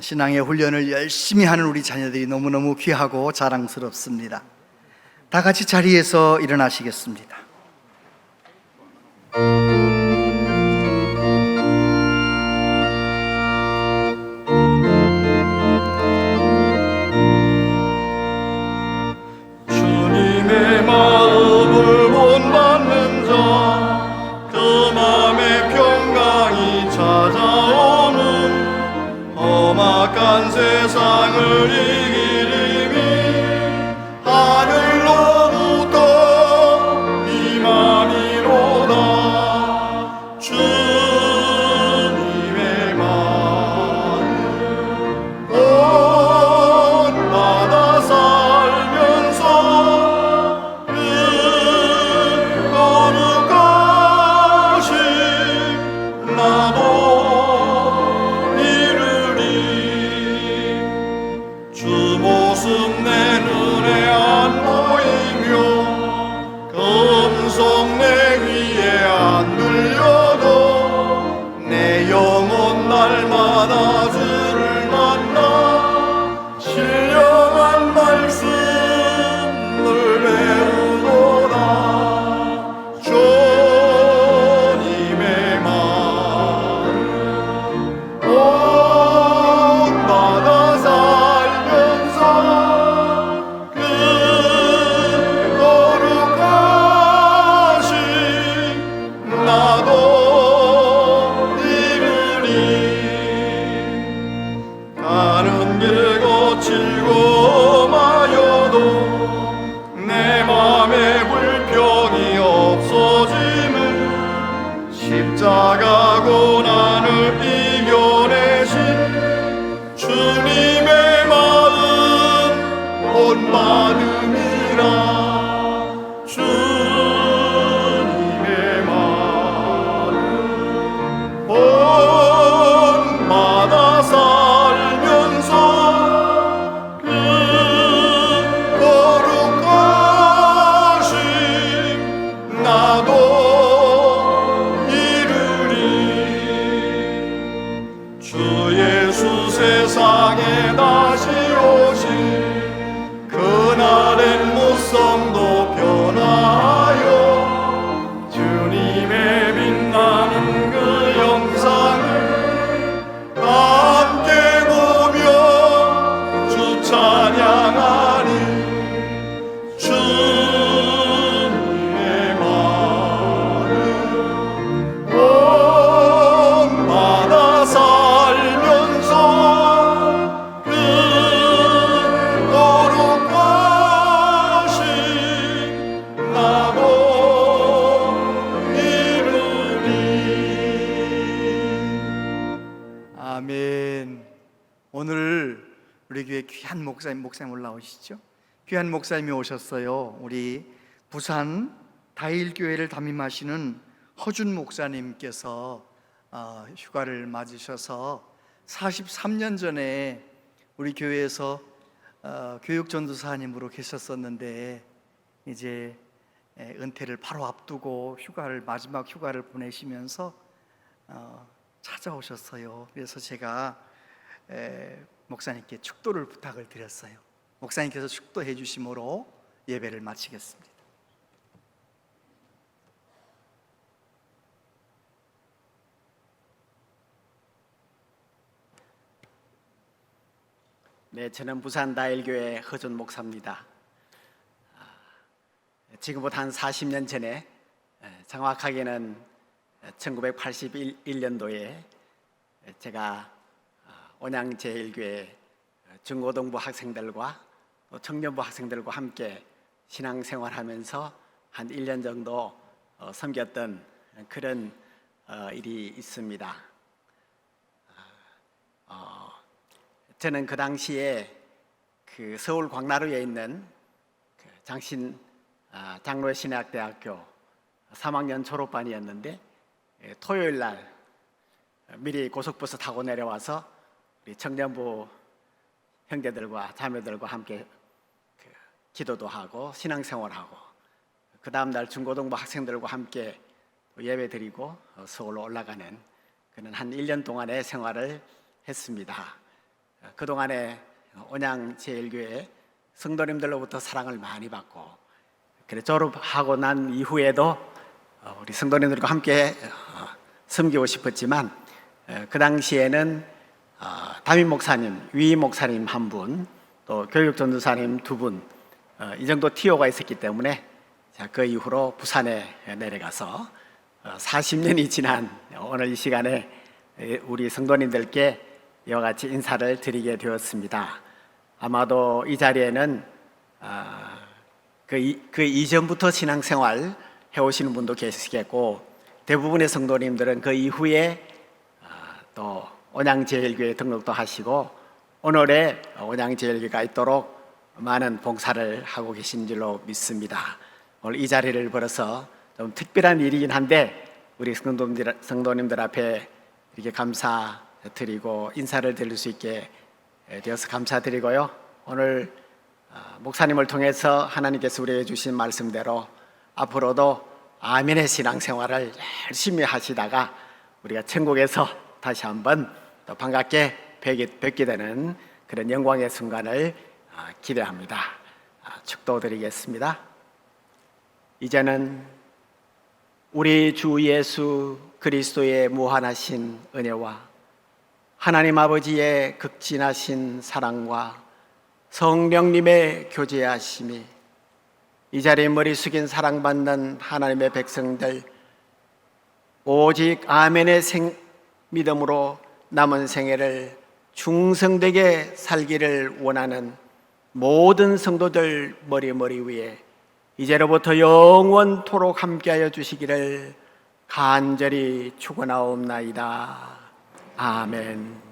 신앙의 훈련을 열심히 하는 우리 자녀들이 너무너무 귀하고 자랑스럽습니다. 다 같이 자리에서 일어나시겠습니다. 주님의 마음을 못 받는 자, 그 맘에 평강이 찾아오는 험악한 세상을 이기리니 하늘로부터 귀한 목사님 올라오시죠. 귀한 목사님이 오셨어요. 우리 부산 다일교회를 담임하시는 허준 목사님께서 휴가를 맞으셔서 43년 전에 우리 교회에서 교육전도사님으로 계셨었는데 이제 은퇴를 바로 앞두고 마지막 휴가를 보내시면서 찾아오셨어요. 그래서 제가 목사님께 축도를 부탁을 드렸어요. 목사님께서 축도해 주심으로 예배를 마치겠습니다. 네, 저는 부산 다일교회 허준 목사입니다. 지금부터 한 40년 전에, 정확하게는 1981년도에 제가 온양제일교회 중고등부 학생들과 또 청년부 학생들과 함께 신앙생활하면서 한 1년 정도 섬겼던 그런 일이 있습니다. 저는 그 당시에 그 서울 광나루에 있는 그 장로신학대학교 3학년 졸업반이었는데 토요일 날 미리 고속버스 타고 내려와서 우리 청년부 형제들과 자매들과 함께 기도도 하고 신앙생활하고 그 다음 날 중고등부 학생들과 함께 예배 드리고 서울로 올라가는 그런 한 1년 동안의 생활을 했습니다. 그동안에 온양제일교회 성도님들로부터 사랑을 많이 받고 그래 졸업하고 난 이후에도 우리 성도님들과 함께 섬기고 싶었지만 그 당시에는 담임 목사님, 위 목사님 한 분, 또 교육전도사님 2분 이 정도 티오가 있었기 때문에 그 이후로 부산에 내려가서 40년이 지난 오늘 이 시간에 우리 성도님들께 이와 같이 인사를 드리게 되었습니다. 아마도 이 자리에는 그 이전부터 신앙생활 해오시는 분도 계시겠고 대부분의 성도님들은 그 이후에 또 온양제일교회 등록도 하시고 오늘의 온양제일교회가 있도록 많은 봉사를 하고 계신 줄로 믿습니다. 오늘 이 자리를 벌어서 좀 특별한 일이긴 한데 우리 성도님들 앞에 이렇게 감사드리고 인사를 드릴 수 있게 되어서 감사드리고요. 오늘 목사님을 통해서 하나님께서 우리에게 주신 말씀대로 앞으로도 아멘의 신앙생활을 열심히 하시다가 우리가 천국에서 다시 한번 또 반갑게 뵙게 되는 그런 영광의 순간을 기대합니다. 축도드리겠습니다. 이제는 우리 주 예수 그리스도의 무한하신 은혜와 하나님 아버지의 극진하신 사랑과 성령님의 교제하심이 이 자리에 머리 숙인 사랑받는 하나님의 백성들 오직 아멘의 믿음으로 남은 생애를 충성되게 살기를 원하는 모든 성도들 머리 위에 이제로부터 영원토록 함께하여 주시기를 간절히 축원하옵나이다. 아멘.